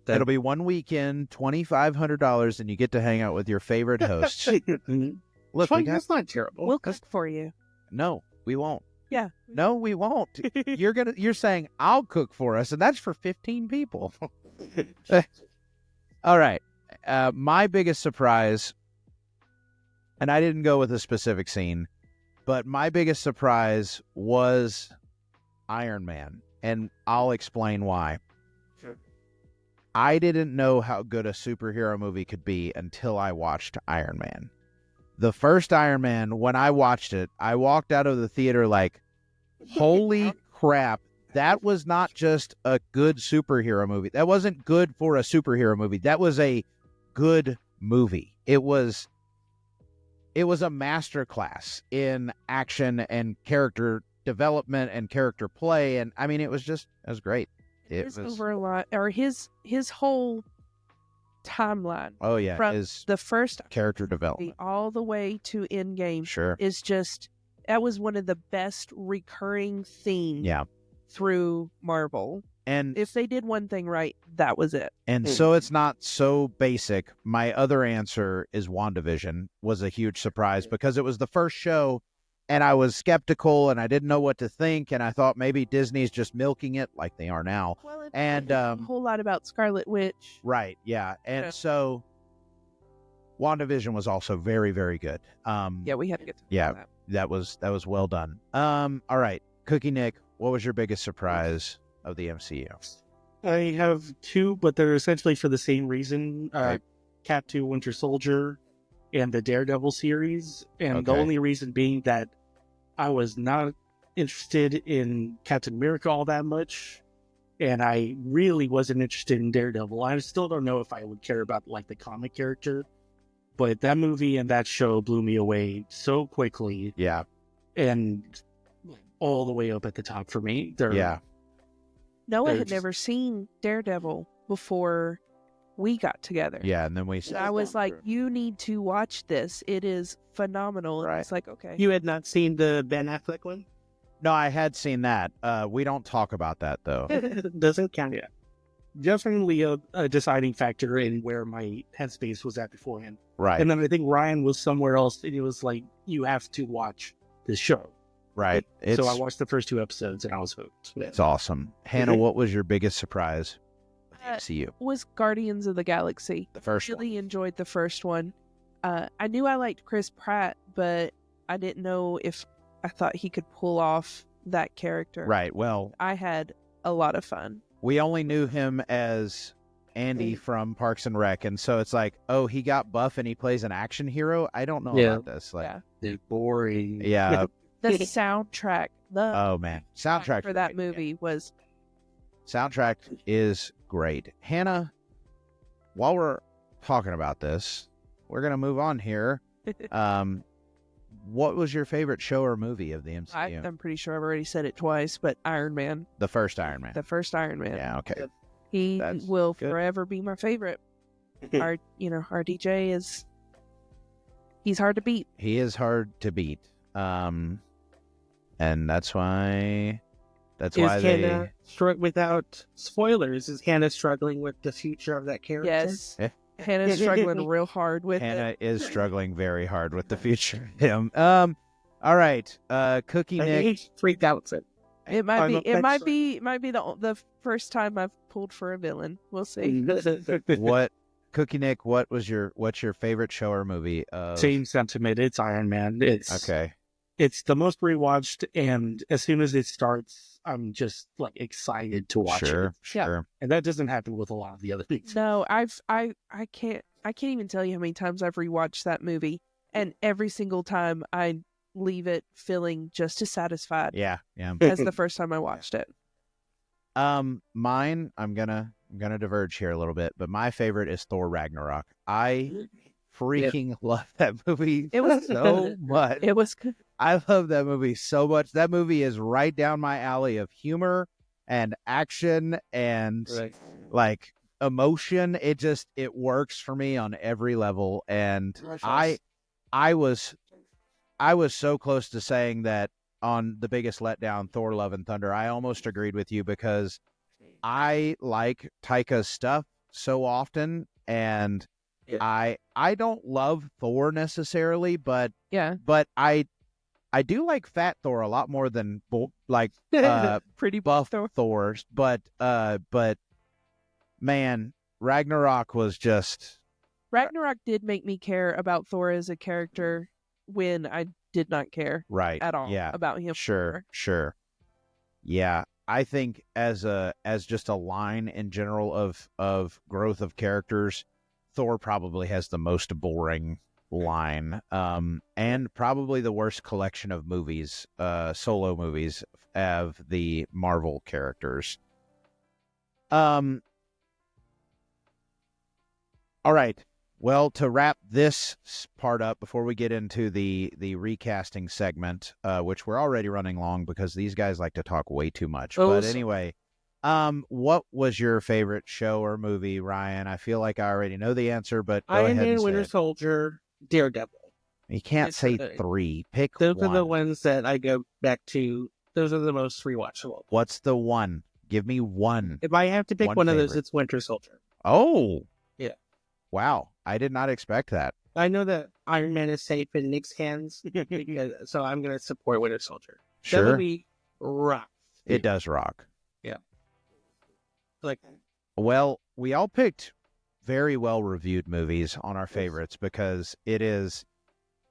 it'll be one weekend, $2,500, and you get to hang out with your favorite hosts. Look, we got, That's not terrible. We'll cook for you. no, we won't. Yeah. No, we won't. You're saying I'll cook for us, and that's for 15 people. All right. My biggest surprise, and I didn't go with a specific scene, but my biggest surprise was Iron Man, and I'll explain why. Sure. I didn't know how good a superhero movie could be until I watched Iron Man. The first Iron Man, when I watched it, I walked out of the theater like, holy crap, that was not just a good superhero movie. That wasn't good for a superhero movie. That was a good movie. It was a masterclass in action and character development and character play. And I mean, it was great. It His was, over a lot, or his whole timeline oh yeah, from his the first character movie development. all the way to Endgame Sure. is just, that was one of the best recurring themes Yeah. through Marvel. And If they did one thing right, that was it. And so it's not so basic. My other answer is WandaVision was a huge surprise because it was the first show and I was skeptical and I didn't know what to think. And I thought maybe Disney's just milking it like they are now. Well, it, And, a whole lot about Scarlet Witch. right. Yeah. And Yeah. so WandaVision was also very, very good. Yeah, we had to get to Yeah. that. That was well done. All right. Cookie Nick, what was your biggest surprise of the MCU? I have two, but they're essentially for the same reason. Okay. Cap 2 Winter Soldier and the Daredevil series. And the Okay. only reason being that I was not interested in Captain America all that much. And I really wasn't interested in Daredevil. I still don't know if I would care about like the comic character. But that movie and that show blew me away so quickly Yeah. and all the way up at the top for me. Yeah. Noah had There's- never seen Daredevil before we got together. Yeah. And then we And I was like, you need to watch this. It is phenomenal. And Right. it's like, okay. You had not seen the Ben Affleck one? No, I had seen that. We don't talk about that though. Doesn't count. Yeah. Definitely a deciding factor in where my headspace was at beforehand. Right. And then I think Ryan was somewhere else, and he was like, you have to watch this show. Right. So I watched the first 2 episodes, and I was hooked. It's awesome. Hannah, what was your biggest surprise? MCU. Was Guardians of the Galaxy. The first one. Really enjoyed the first one. I knew I liked Chris Pratt, but I didn't know if I thought he could pull off that character. Right. Well, I had a lot of fun. we only knew him as Andy from Parks and Rec, and so it's like, oh, he got buff and he plays an action hero. I don't know Yeah. about this. Like, Yeah. It's boring. yeah, The soundtrack The Oh man, soundtrack for that movie was soundtrack is great. Hannah, while we're talking about this, we're gonna move on here. What was your favorite show or movie of the MCU? I'm pretty sure I've already said it twice, but Iron Man, The first Iron Man. the first Iron Man. Yeah, okay. He That's will good. forever be my favorite. Our DJ he's hard to beat. He is hard to beat. And that's why Is they Hannah without spoilers? Is Hannah struggling with the future of that character? Yes. Eh. Hannah's struggling real hard with Hannah it. is struggling very hard with the future of him. All right. Cookie Nick. Age 3000. It might I'm be. a It might pet be. Might be the first time I've pulled for a villain. We'll see. What Cookie Nick, what's your favorite show or movie of Same sentiment. It's Iron Man. Okay. It's the most rewatched, and as soon as it starts, I'm just like excited to watch it. Sure. And that doesn't happen with a lot of the other things. No, I can't even tell you how many times I've rewatched that movie, and every single time I leave it feeling just as satisfied Yeah. as the first time I watched it. Mine, I'm gonna diverge here a little bit, but my favorite is Thor Ragnarok. I freaking love that movie It was so much. It was good. I love that movie so much. That movie is right down my alley of humor and action and like emotion. It works for me on every level. And I was so close to saying that on The Biggest Letdown, Thor Love and Thunder. I almost agreed with you because I like Taika's stuff so often, and I don't love Thor necessarily, but I do like Fat Thor a lot more than Pretty buff Thor. Thors. But man, Ragnarok was just Ragnarok did make me care about Thor as a character when I did not care right at all about him. Sure. Yeah, I think as just a line in general of growth of characters, Thor probably has the most boring line, and probably the worst collection of movies, solo movies of the Marvel characters. All right. Well, to wrap this part up before we get into the recasting segment, which we're already running long because these guys like to talk way too much. But anyway, what was your favorite show or movie, Ryan? I feel like I already know the answer, but go Iron ahead Man, and say Winter it. Soldier, Daredevil. You can't say It's, 3. Pick Those one. are the ones that I go back to. Those are the most rewatchable. What's the one? Give me one. If I have to pick One one of those, favorite. it's Winter Soldier. Oh. Yeah. Wow. I did not expect that. I know that Iron Man is safe in Nick's hands, so I'm going to support Winter Soldier. That Sure. movie rocks. It does rock. Like, Well, we all picked very well-reviewed movies on our favorites because it is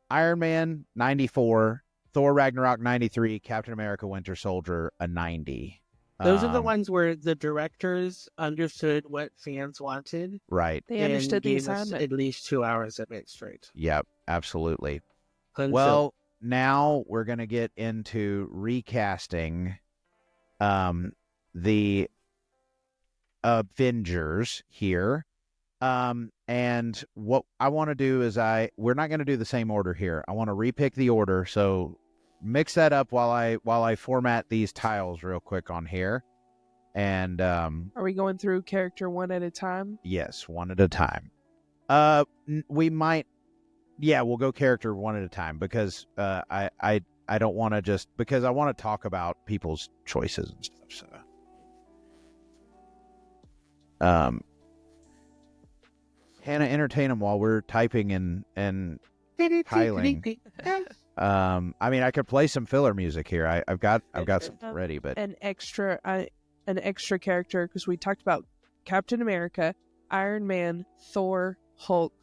Iron Man, 94, Thor Ragnarok, 93, Captain America, Winter Soldier, a 90. those are the ones where the directors understood what fans wanted. Right. They and understood the gave us assignment. at least 2 hours of it straight. Yep, absolutely. Until- Well, now we're going to get into recasting the Avengers here. And what I want to do is we're not going to do the same order here. I want to repick the order. So mix that up while I format these tiles real quick on here. And Are we going through character one at a time? yes, one at a time. We might, we'll go character one at a time because I don't want to just because I want to talk about people's choices and stuff. So, Hannah, entertain them while we're typing and tiling. I mean, I could play some filler music here. I've got something ready, but An extra character because we talked about Captain America, Iron Man, Thor, Hulk,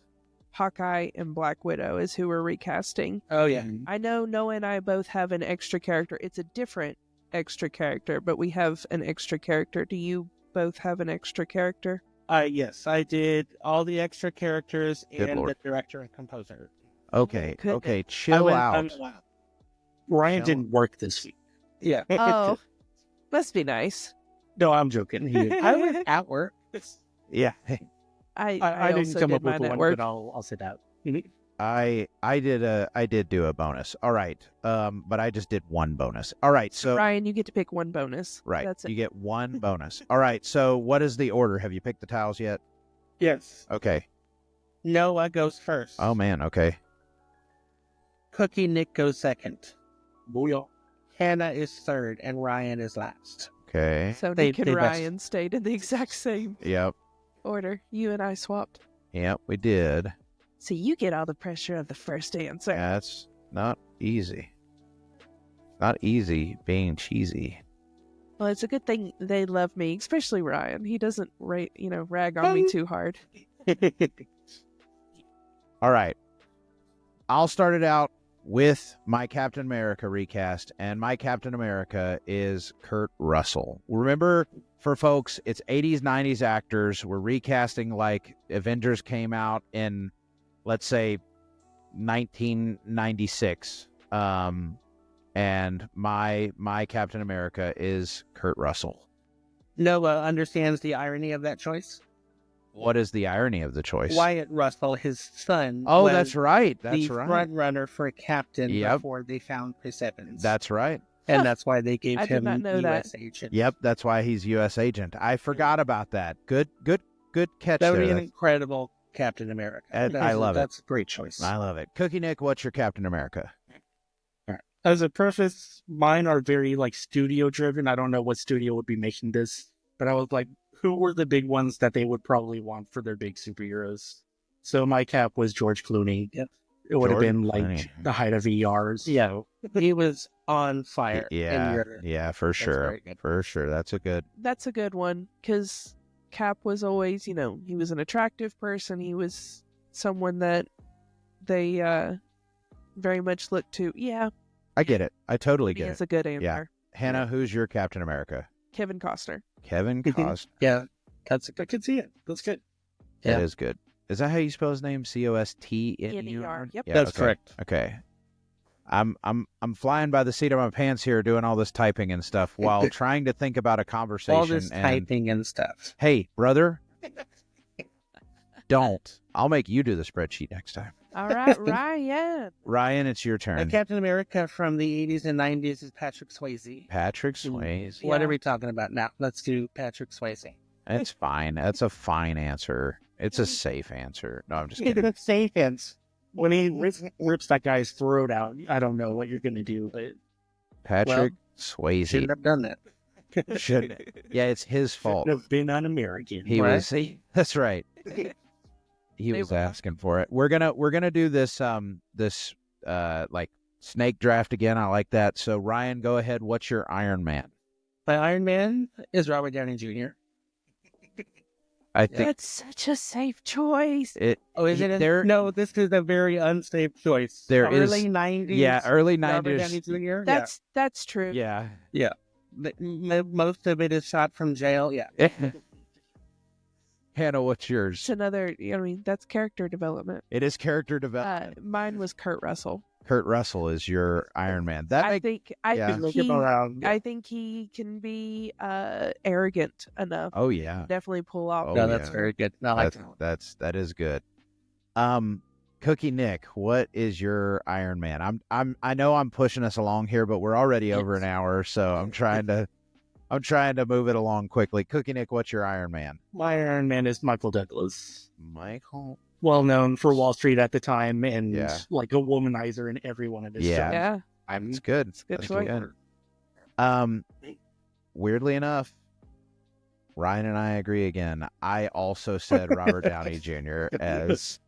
Hawkeye, and Black Widow is who we're recasting. Oh, yeah. I know Noah and I both have an extra character. It's a different extra character, but we have an extra character. Do you both have an extra character? Yes, I did all the extra characters Good and Lord. the director and composer. okay, Goodness. chill out. Wow. Ryan Shall- didn't work this week. Yeah. Oh, must be nice. No, I'm joking. I was at work. Yeah. I didn't also come did up with mine at one, work. but I'll sit out. I did do a bonus. All right. But I just did one bonus. All right. So Ryan, you get to pick one bonus. right. That's it. You get one bonus. All right. So what is the order? Have you picked the tiles yet? Yes. Okay. Noah goes first. Oh man. Okay. Cookie Nick goes second. Booyah. Hannah is third, and Ryan is last. Okay. So They- Nick and they best- Ryan stayed in the exact same Yep. order. You and I swapped. Yep. We did. So you get all the pressure of the first answer. That's not easy. Not easy being cheesy. Well, it's a good thing they love me, especially Ryan. He doesn't rag on me too hard. All right. I'll start it out with my Captain America recast, and my Captain America is Kurt Russell. Remember, for folks, it's 80s, 90s actors. We're recasting like Avengers came out in, let's say, 1996. And my Captain America is Kurt Russell. Noah understands the irony of that choice. What is the irony of the choice? Wyatt Russell, his son, Oh, was that's right. the That's right. front runner for captain Yep. before they found Chris Evans. That's right. and that's why they gave I did him not know that. U.S. agent. Yep, that's why he's U.S. agent. I forgot about that. Good catch That would there. be an That's- incredible Captain America. I love it. That's a great choice. I love it. Cookie Nick, what's your Captain America? As a preface, mine are very like studio driven. I don't know what studio would be making this, but I was like, who were the big ones that they would probably want for their big superheroes? So my cap was George Clooney. Yep. It would have George been like Clooney. the height of ERs. Yeah. He was on fire. Yeah, for sure. very good. For sure. That's a good. That's a good one because Cap was always, he was an attractive person. He was someone that they very much looked to. Yeah, I get it. I totally he get is it. a good answer. Hannah, who's your Captain America? Kevin Costner. Kevin Costner. Yeah. That's I could see it. That's good. That Yeah. is good. Is that how you spell his name? Costner? N-E-R. Yep. That's okay. correct. Okay. I'm flying by the seat of my pants here, doing all this typing and stuff while trying to think about a conversation. All this and typing and stuff. hey, brother, don't. I'll make you do the spreadsheet next time. All right, Ryan. Ryan, it's your And turn. Captain America from the 80s and 90s is Patrick Swayze. Patrick Swayze. What Yeah. are we talking about now? Let's do Patrick Swayze. It's fine. That's a fine answer. It's a safe answer. No, I'm just kidding. It's safe hands. When he rips that guy's throat out, I don't know what you're going to do, but Patrick Shouldn't Swayze. have done that. Shouldn't. Yeah, it's his fault. shouldn't have been un-American. He Right? was. That's right. He They was were. asking for it. We're gonna do this like snake draft again. I like that. So Ryan, go ahead. What's your Iron Man? My Iron Man is Robert Downey Jr. I think That's such a safe choice. it. Oh, is it? There, No, this is a very unsafe choice. There is- early 90s. yeah, early Robert Downey '90s. Jr. That's true. Yeah. Most of it is shot from jail. Yeah. Hannah, what's It's yours? another. That's character development. It is character development. Mine was Kurt Russell. Kurt Russell is your Iron Man. That I makes think yeah. Look him around. I think he can be arrogant enough. oh yeah. Definitely pull off. Oh, No, that's yeah. very good. No, I like That is good. Cookie Nick, what is your Iron Man? I know I'm pushing us along here, but we're already over an hour, so I'm trying to move it along quickly. Cookie Nick, what's your Iron Man? My Iron Man is Michael Douglas. Michael. Well known for Wall Street at the time and Yeah. like a womanizer in every one of his Yeah. films. Yeah. It's good. It's a good That's choice. Weirdly enough, Ryan and I agree again. I also said Robert Downey Jr. as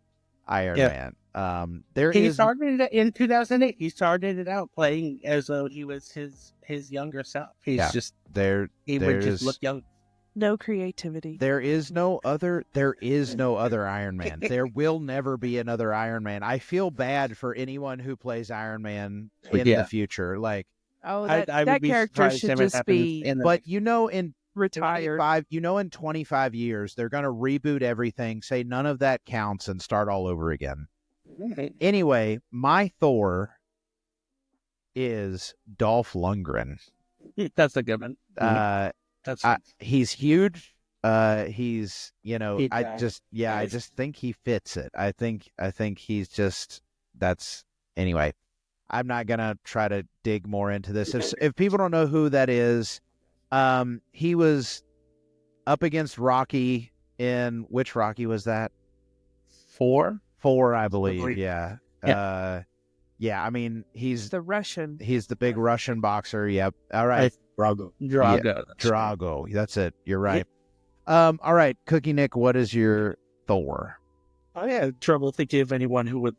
Iron Yeah. Man. There He is started it in 2008. He started it out playing as though he was his younger self. He's Yeah. just there he would just look young. No creativity. there is no other Iron Man. There will never be another Iron Man. I feel bad for anyone who plays Iron Man in Yeah. the future. Like, Oh, I that would be character surprised should if it just happens be in the but in retired. 25 years, they're going to reboot everything, say none of that counts, and start all over again. Anyway, my Thor is Dolph Lundgren. That's a good one. That's he's huge. He's I Nice. just think he fits it. I think he's just anyway. I'm not gonna try to dig more into this. If people don't know who that is, he was up against Rocky in which Rocky was that? 4, I believe. Yeah. Yeah. I mean, he's The Russian. the big Russian boxer. Yep. All right. Drago. Drago. That's it. You're right. All right, Cookie Nick, what is your Thor? I had trouble thinking of anyone who would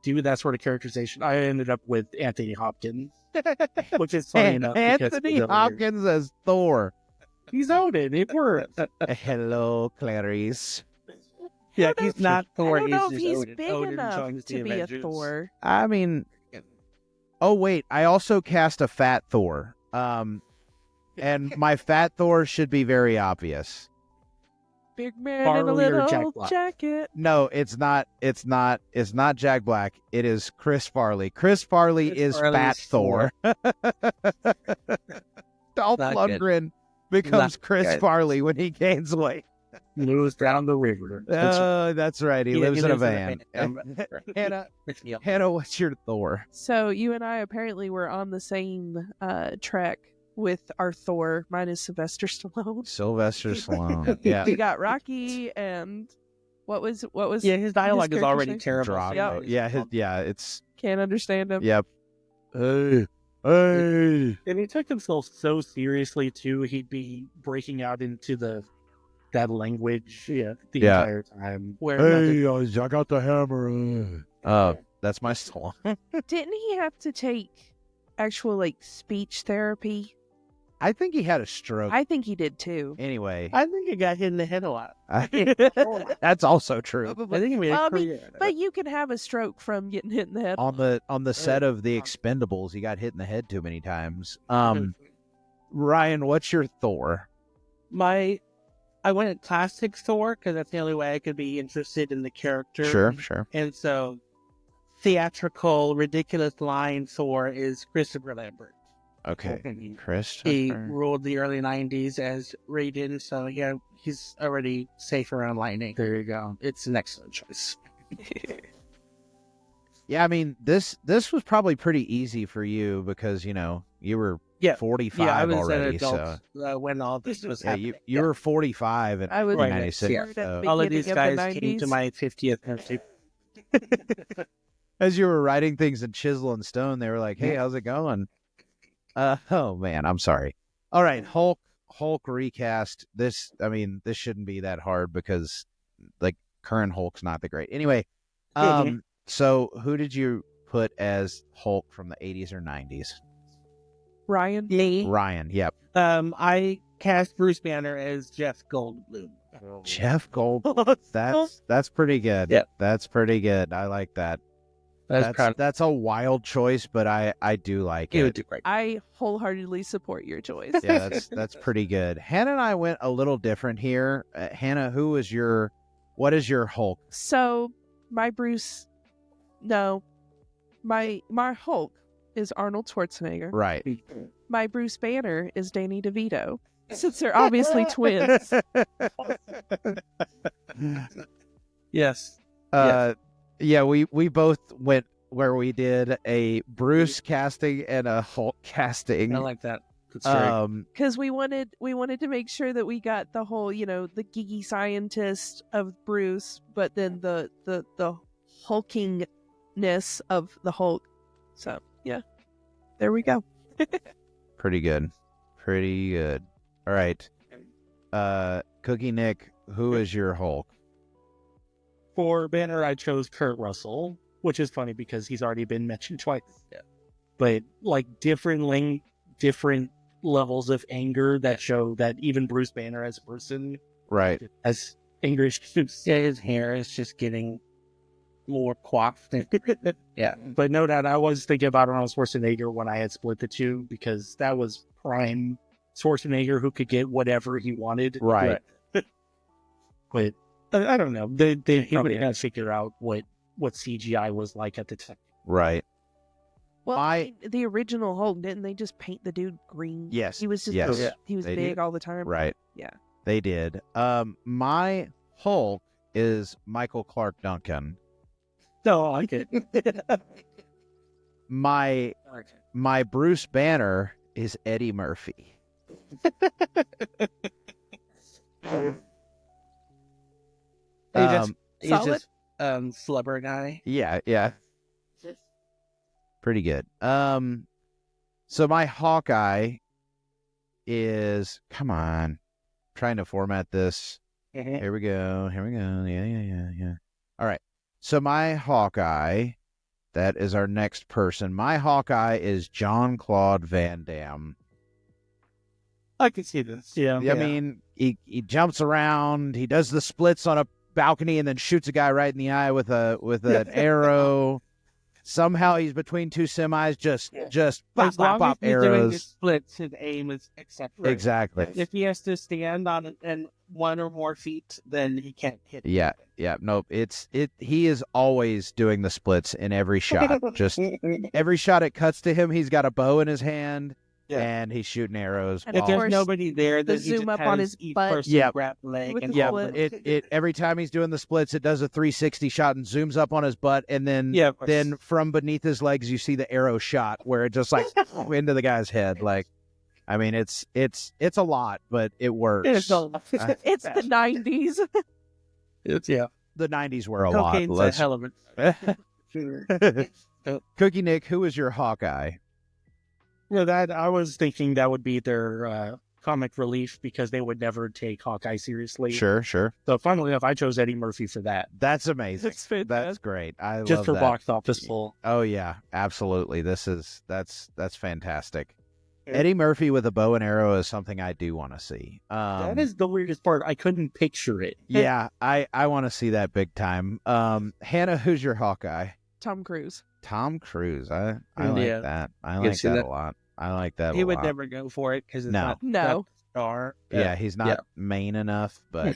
do that sort of characterization. I ended up with Anthony Hopkins, which is funny enough. Anthony Hopkins as Thor. He's Odin. It works. Hello, Clarice. Yeah, he's not Thor. I don't know if just he's Odin. big Odin enough joins the to be a Avengers. Thor. I mean, oh wait, I also cast a fat Thor. And my fat Thor should be very obvious. Big man in a Farley or Jack little Black? jacket. No, it's not. It's not Jack Black. It is Chris Farley. Chris Farley Chris is Farley's fat Thor. Dolph Not good. Lundgren becomes Not Chris good. Farley when he gains weight. Moves down the river. That's right. He lives in a van. Hannah, Hannah, what's your Thor? So you and I apparently were on the same track with our Thor. Mine is Sylvester Stallone. Sylvester Stallone. Yeah. We got Rocky and what was yeah, his dialogue his is already character's name? terrible. Drago. Yeah. It's. Can't understand him. Yep. Hey. Hey. And he took himself so seriously too. He'd be breaking out into that language, the entire time. Where I got the hammer. That's my Stallone. Didn't he have to take actual speech therapy? I think he had a stroke. I think he did too. Anyway, I think he got hit in the head a lot. that's also true. I think he made Well, a I mean, career. But you can have a stroke from getting hit in the head. On the set of The Expendables, he got hit in the head too many times. Ryan, what's your Thor? I went classic Thor because that's the only way I could be interested in the character. Sure. And so, theatrical, ridiculous line Thor is Christopher Lambert. Okay, Chris. He ruled the early 90s as Raiden, so yeah, he's already safe around lightning. there you go. It's an excellent choice. Yeah, I mean this was probably pretty easy for you because you were 45 Yeah, I was already. an adult when all this was Yeah, happening. you were 45 in I was 1996. Yeah. born at the All of these beginning guys the came to 90s. my 50th birthday. As you were writing things in chisel and stone, they were like, "Hey, how's it going?" Oh man, I'm sorry. All right, Hulk recast. This shouldn't be that hard because current Hulk's not that great. Anyway, so who did you put as Hulk from the 80s or 90s? Ryan. Me. Ryan. Yep. I cast Bruce Banner as Jeff Goldblum. Jeff Goldblum. That's pretty good. Yep. That's pretty good. I like that. That's a wild choice, but I do like He would it. do great. I wholeheartedly support your choice. Yeah, that's pretty good. Hannah and I went a little different here. Hannah, what is your Hulk? So my Hulk is Arnold Schwarzenegger. Right. My Bruce Banner is Danny DeVito. Since they're obviously twins. Yes. Yeah, we both went where we did a Bruce casting and a Hulk casting. I like that. That's right. Because we wanted to make sure that we got the whole, the geeky scientist of Bruce, but then the hulkingness of the Hulk. So yeah, there we go. Pretty good. All right. Cookie Nick, who is your Hulk? For Banner, I chose Kurt Russell, which is funny because he's already been mentioned twice. Yeah. But different levels of anger that show that even Bruce Banner as a person Right. has anger issues. Yeah, his hair is just getting more coiffed. Yeah. But no doubt, I was thinking about Arnold Schwarzenegger when I had split the two because that was prime Schwarzenegger who could get whatever he wanted. Right. But I don't know. They probably had to figure out what CGI was like at the time. Right. Well, My the original Hulk, didn't they just paint the dude green? yes, He was just yes, he was they big did. all the time. Right. Yeah. They did. My Hulk is Michael Clark Duncan. No, I like it. My Bruce Banner is Eddie Murphy. He's Solid? just flubber guy. Yeah. Pretty good. So my Hawkeye is, come on, trying to format this. Here we go. Yeah. All right. So my Hawkeye, that is our next person. My Hawkeye is Jean-Claude Van Damme. I can see this. Yeah. I mean, he jumps around. He does the splits on a balcony and then shoots a guy right in the eye with an arrow. Somehow he's between two semis, just pop, As long pop, as he's doing the arrows. splits, his aim is acceptable. Exactly. If he has to stand on it and 1 or more feet, then he can't hit. Yeah. Nope. He is always doing the splits in every shot. Just every shot it cuts to him, he's got a bow in his hand. Yeah. And he's shooting arrows. And If of there's course, nobody there, the then he zoom just up has on his each butt. person Yep. grab the leg With and the Yeah, split. it every time he's doing the splits, it does a 360 shot and zooms up on his butt, and then Yeah, of course. then from beneath his legs you see the arrow shot where it just like into the guy's head. Like, I mean, it's a lot, but it works. It's a- It's the 90s. The 90s were a Cocaine's lot. a hell of a Cookie Nick, who is your Hawkeye? That I was thinking that would be their comic relief because they would never take Hawkeye seriously. Sure. So funnily enough, I chose Eddie Murphy for that. That's amazing. That's fantastic. That's great. I Just love for that. box office pull. Oh yeah, absolutely. That's fantastic. Eddie Murphy with a bow and arrow is something I do want to see. That is the weirdest part. I couldn't picture it. Yeah, I want to see that big time. Hannah, who's your Hawkeye? Tom Cruise. Tom Cruise. I like Yeah. that. I can like see that that. a lot. I like that He a would lot. never go for it because it's No. not No. star. Yeah, he's not Yeah. main enough, but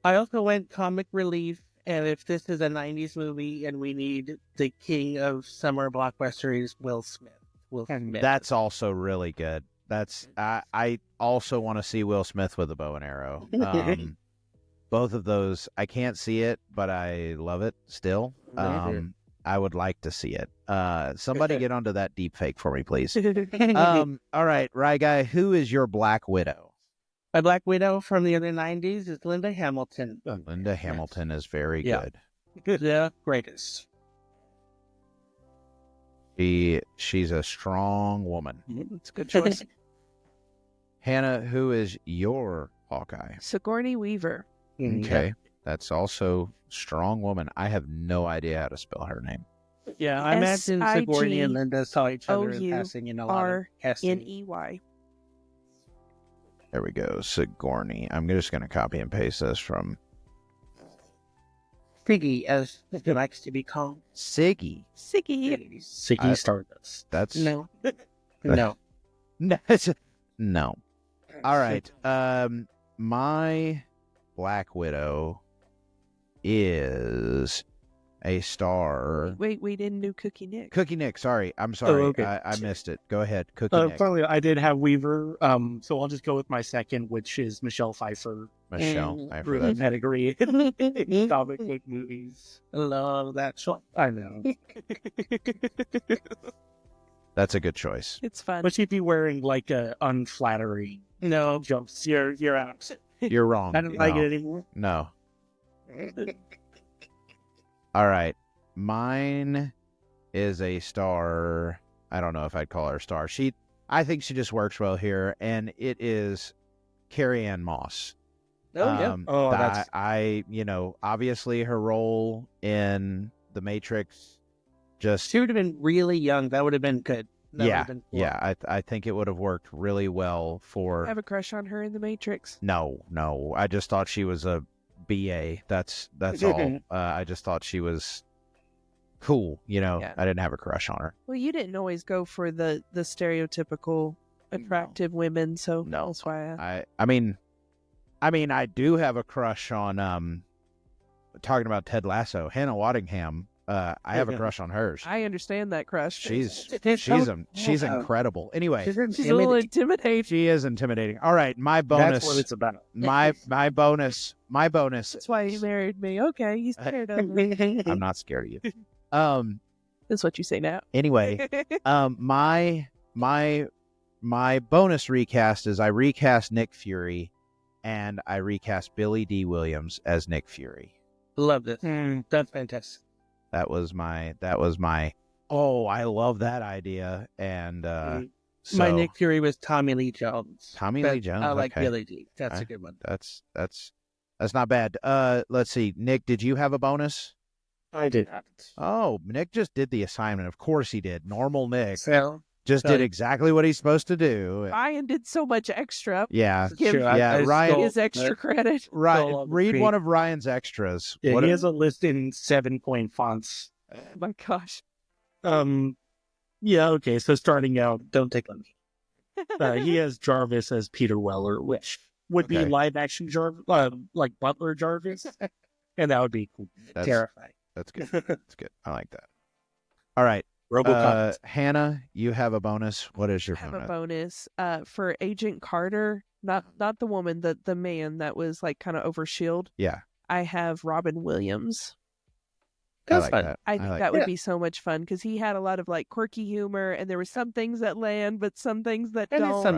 I also went comic relief, and if this is a 90s movie and we need the king of summer blockbusters, Will Smith. Will Smith. that's also really good. I also want to see Will Smith with a bow and arrow. Both of those, I can't see it, but I love it still. I would like to see it. Somebody get onto that deep fake for me, please. All right, Rye Guy, who is your Black Widow? My Black Widow from the other 90s is Linda Hamilton. Linda Hamilton is very Yeah. good. The greatest. She's a strong woman. It's a good choice. Hannah, who is your Hawkeye? Sigourney Weaver. Okay. That's also strong woman. I have no idea how to spell her name. Yeah, I imagine Sigourney and Linda saw each other in passing in a lot of casting. Sigourney. There we go. Sigourney. I'm just going to copy and paste this from Figgy, as he likes to be called. Siggy. Siggy. Siggy Stardust. That's No. No. no. All right. My Black Widow is a star. Wait, we didn't do Cookie Nick. Cookie Nick, sorry. I'm sorry. okay. I missed it. Go ahead. Cookie Nick. Finally, I did have Weaver, so I'll just go with my second, which is Michelle Pfeiffer. Michelle. I For forgot. that pedigree in comic book movies. Love that show. I know. That's a good choice. It's fun. But she'd be wearing like a unflattering No, jumps. You're out. You're wrong. I don't like No. it anymore. No. All right. Mine is a star. I don't know if I'd call her a star. I think she just works well here, and it is Carrie Ann Moss. Oh, that's- Obviously her role in The Matrix just She would have been really young. That would have been good. That would yeah, have been cool. yeah. I think it would have worked really well for. I have a crush on her in The Matrix. No. I just thought she was a BA. That's all. I just thought she was cool. Yeah. I didn't have a crush on her. Well, you didn't always go for the stereotypical attractive women, so No. that's why I mean, I do have a crush on talking about Ted Lasso, Hannah Waddingham. I have a crush on her. I understand that crush. She's She's incredible. Anyway, She's a little intimidating. she is intimidating. All right, my bonus. That's what it's about. My bonus. That's why you married me. Okay, he's scared of me. I'm not scared of you. That's what you say now. Anyway, my bonus recast is I recast Nick Fury, and I recast Billy D. Williams as Nick Fury. Love this. That's fantastic. That was my. Oh, I love that idea. And My Nick Fury was Tommy Lee Jones. Lee Jones. I like okay. Billy D. That's a good one. That's not bad. Let's see. Nick, did you have a bonus? I did not. Oh, Nick just did the assignment. Of course he did. Normal Nick So, just did exactly what he's supposed to do. Ryan did so much extra. Yeah. Give Ryan. his extra credit. Ryan, read one of Ryan's extras. Yeah, he has a list in 7-point fonts. Oh my gosh. Yeah, okay, so starting out, don't take on me. He has Jarvis as Peter Weller, which would be live action Jarvis, like Butler Jarvis. And that would be cool. terrifying. That's good. That's good. I like that. All right. RoboCop. Hannah, you have a bonus. What is your I have bonus? a bonus for Agent Carter, not the woman, the man that was like kind of over S.H.I.E.L.D. Yeah. I have Robin Williams. That's I like fun. that. I think like that would that. be so much fun because he had a lot of like quirky humor, and there were some things that land, but some things that And don't. there's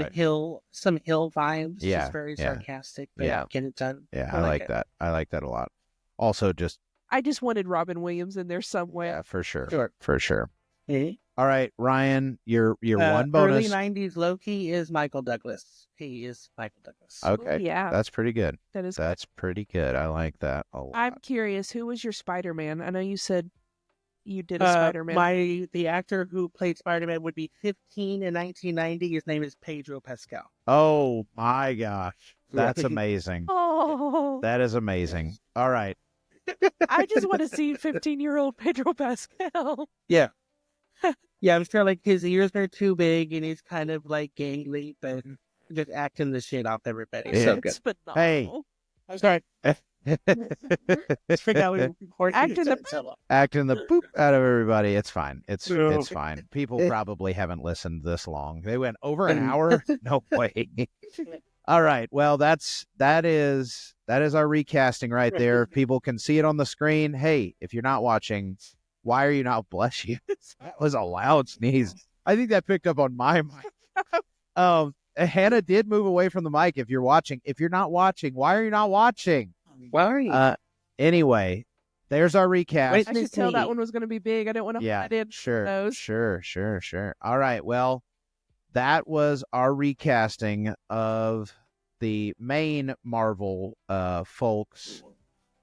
some hill vibes. Yeah, Just very yeah. sarcastic, but Yeah. get it done. Yeah, I I like like it. that. I like that a lot. Also, just I just wanted Robin Williams in there somewhere. yeah, for sure. Sure. For sure. Mhm. All right, Ryan, your one bonus. Early 90s Loki is Michael Douglas. He is Michael Douglas. Okay. Yeah, That's pretty good. that is. That's pretty good. I like that a lot. I'm curious, who was your Spider-Man? I know you said you did a Spider-Man. The actor who played Spider-Man would be 15 in 1990. His name is Pedro Pascal. Oh my gosh. That's amazing. Oh, That is amazing. All right. I just want to see 15-year-old Pedro Pascal. Yeah. Yeah, I'm sure like his ears are too big and he's kind of like gangly, but just acting the shit off everybody. So good. It's phenomenal. Hey. I'm sorry. Let's figure out what we're Acting the- Acting the poop out of everybody. It's fine. It's fine. People probably haven't listened this long. They went over an hour? No way. All right. Well, that is our recasting right there. People can see it on the screen. Hey, if you're not watching, why are you not? Bless you. That was a loud sneeze. I think that picked up on my mic. Hannah did move away from the mic. If you're watching, if you're not watching, why are you not watching? Why are you? Anyway, there's our recast. Wait, I could tell that one was going to be big. I didn't want to Yeah, hide in sure, those. sure. All right, well, that was our recasting of the main Marvel folks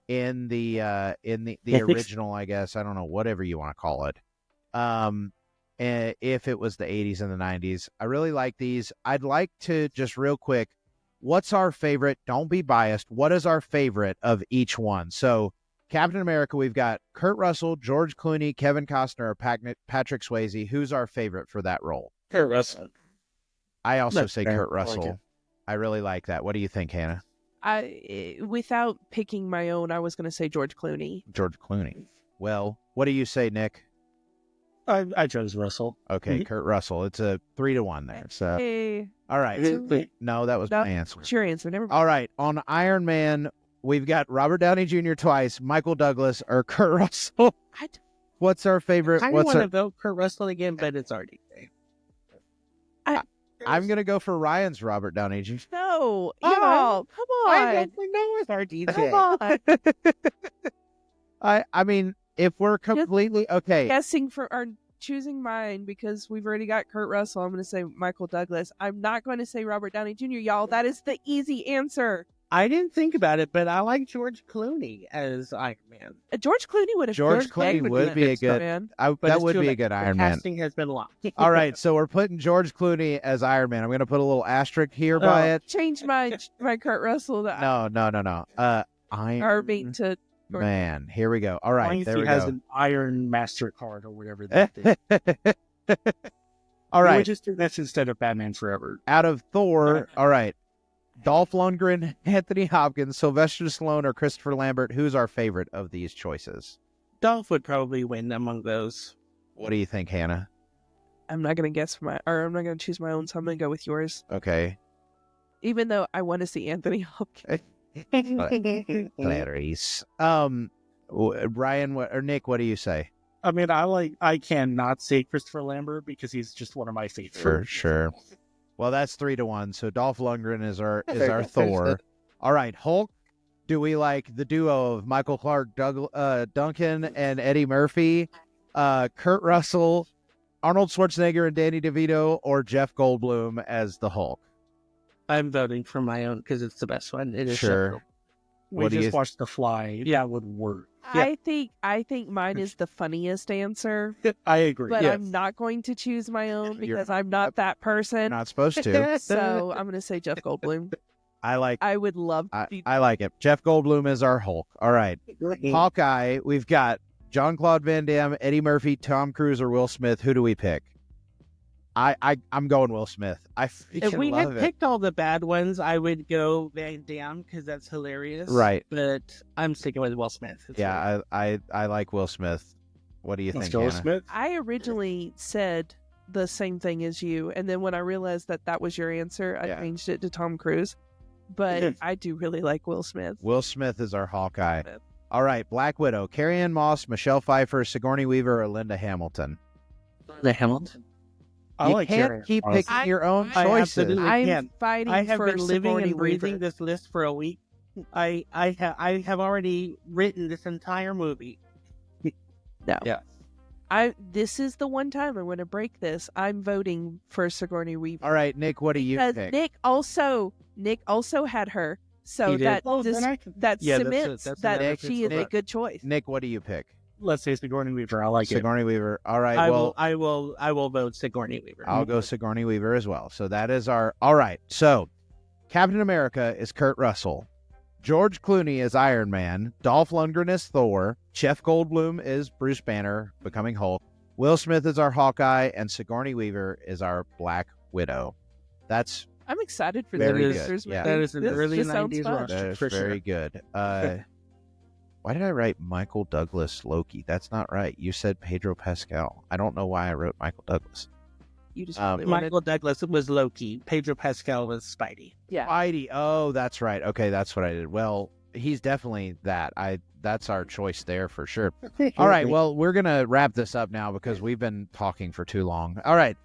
in the original, I guess. I don't know, whatever you want to call it. If it was the 80s and the 90s. I really like these. I'd like to just real quick, what's our favorite? Don't be biased. What is our favorite of each one? So Captain America, we've got Kurt Russell, George Clooney, Kevin Costner, or Patrick Swayze. Who's our favorite for that role? Kurt Russell. I also That's say fair. Kurt I like Russell. it. I really like that. What do you think, Hannah? Without picking my own, I was going to say George Clooney. George Clooney. Well, what do you say, Nick? I chose Russell. Okay, Kurt Russell. It's a 3-1 there. So, Hey, all right. No, that was No. my answer. it's your answer. Never mind. All right. On Iron Man, we've got Robert Downey Jr. twice, Michael Douglas, or Kurt Russell. What's our favorite? I want to vote Kurt Russell again, but it's already there. I'm gonna go for Ryan's Robert Downey Jr. No, Oh, y'all, come I on. don't know with our DJ. Come on. I mean, if we're completely okay, Guessing for or choosing mine because we've already got Kurt Russell. I'm going to say Michael Douglas. I'm not going to say Robert Downey Jr. Y'all, that is the easy answer. I didn't think about it, but I like George Clooney as Iron Man. George Clooney would have. George Clooney would be a good. man. But That it's would too be a late. good The Iron Man. Casting has been locked. All right, so we're putting George Clooney as Iron Man. I'm going to put a little asterisk here by it. Change my Kurt Russell to No. Iron Irving to. Man. Here we go. All As long right, as there he we has go. an Iron Master card or whatever that is. All We right, would just do this instead of Batman Forever. out of Thor. All right, Dolph Lundgren, Anthony Hopkins, Sylvester Stallone, or Christopher Lambert. Who's our favorite of these choices? Dolph would probably win among those. What do you think, Hannah? I'm not gonna I'm not gonna choose my own, so I'm gonna go with yours. Okay. Even though I want to see Anthony Hopkins. Clarice. Ryan, or Nick, what do you say? I mean, I cannot say Christopher Lambert because he's just one of my favorites. Sure. Well, that's 3-1. So Dolph Lundgren is our Thor. All right, Hulk. Do we like the duo of Michael Clark Duncan and Eddie Murphy, Kurt Russell, Arnold Schwarzenegger and Danny DeVito, or Jeff Goldblum as the Hulk? I'm voting for my own because it's the best one. It is Sure. We just watched The Fly. Yeah, it would work. I think mine is the funniest answer, I agree. but Yes. I'm not going to choose my own because I'm not that person. Not supposed to. So I'm gonna say Jeff Goldblum. I would love to be. I like it. Jeff Goldblum is our Hulk. All right. Hawkeye, we've got Jean-Claude Van Damme, Eddie Murphy, Tom Cruise, or Will Smith. Who do we pick? I'm going Will Smith. I freaking If we love had it. picked all the bad ones, I would go Van Damme because that's hilarious. Right. But I'm sticking with Will Smith. It's Yeah, I like Will Smith. What do you Let's think, go Hannah? with Smith. I originally said the same thing as you, and then when I realized that was your answer, I Yeah. changed it to Tom Cruise. But I do really like Will Smith. Will Smith is our Hawkeye. All right, Black Widow, Carrie-Anne Moss, Michelle Pfeiffer, Sigourney Weaver, or Linda Hamilton. The Hamilton. I You like can't Carrie keep Moss. picking your own I choices. absolutely- I'm can. fighting I have for been living Sigourney and breathing Weaver. this list for a week. I have already written this entire movie. No. Yeah. This is the one time I'm going to break this. I'm voting for Sigourney Weaver. All right, Nick, what do you Because pick? Nick also had her, so He did. that Oh, then this, I can- that Yeah, that's cements that's that another she is good a one. good choice. Nick, what do you pick? Let's say Sigourney Weaver. I like it. Sigourney Weaver. All right, I well, will vote Sigourney Weaver. I'll go Sigourney Weaver as well. So that is our... All right, so Captain America is Kurt Russell. George Clooney is Iron Man. Dolph Lundgren is Thor. Jeff Goldblum is Bruce Banner, becoming Hulk. Will Smith is our Hawkeye, and Sigourney Weaver is our Black Widow. That's I'm excited for Very this. good. There's Yeah. That is an this early just sounds 90s fun. rush. that is for very sure. good. Why did I write Michael Douglas Loki? That's not right. You said Pedro Pascal. I don't know why I wrote Michael Douglas. You just Um, really wanted, Michael Douglas was Loki. Pedro Pascal was Spidey. yeah. Spidey. Oh, that's right. Okay, that's what I did. Well, he's definitely that. That's our choice there for sure. All right, well, we're going to wrap this up now because we've been talking for too long. All right.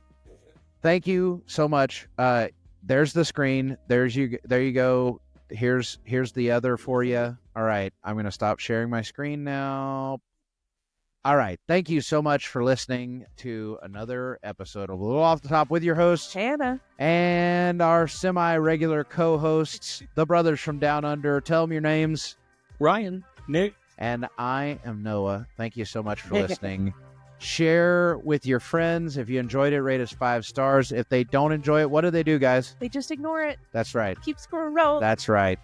Thank you so much. There's the screen. There you go. Here's the other for you. All right, I'm going to stop sharing my screen now. All right. Thank you so much for listening to another episode of A Little Off the Top with your hosts Hannah. and our semi-regular co-hosts, the brothers from Down Under. Tell them your names. Ryan. Nick. And I am Noah. Thank you so much for listening. Share with your friends. If you enjoyed it, rate us 5 stars. If they don't enjoy it, what do they do, guys? They just ignore it. That's right. Keep scrolling. That's right.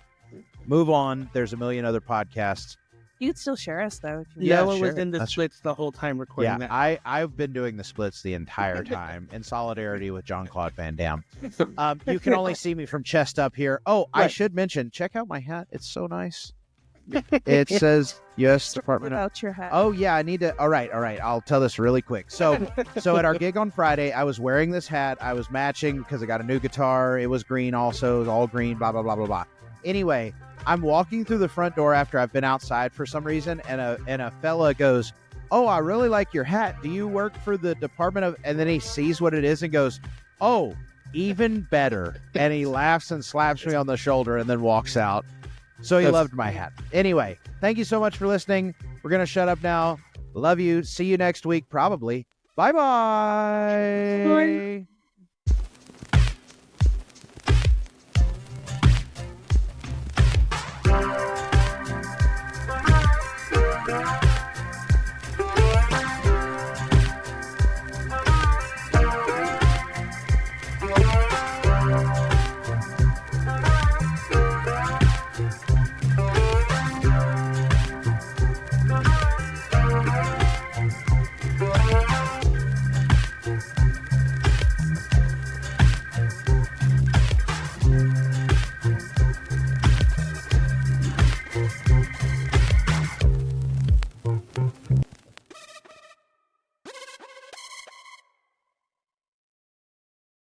Move on. There's a million other podcasts. You could still share us though. If you Yeah, Noah was sure. in the That's- splits the whole time recording Yeah, that. I've been doing the splits the entire time in solidarity with Jean-Claude Van Damme. You can only see me from chest up here. Oh, I Right. should mention, check out my hat. It's so nice. It says U.S. Department of... without your hat. Oh yeah, I need to. All right. I'll tell this really quick. So at our gig on Friday, I was wearing this hat. I was matching because I got a new guitar. It was green also. It was all green. Blah blah blah blah blah. Anyway, I'm walking through the front door after I've been outside for some reason, and a fella goes, "Oh, I really like your hat. Do you work for the Department of?" And then he sees what it is and goes, "Oh, even better." And he laughs and slaps me on the shoulder and then walks out. So he loved my hat. Anyway, thank you so much for listening. We're going to shut up now. Love you. See you next week, probably. Bye-bye. Bye.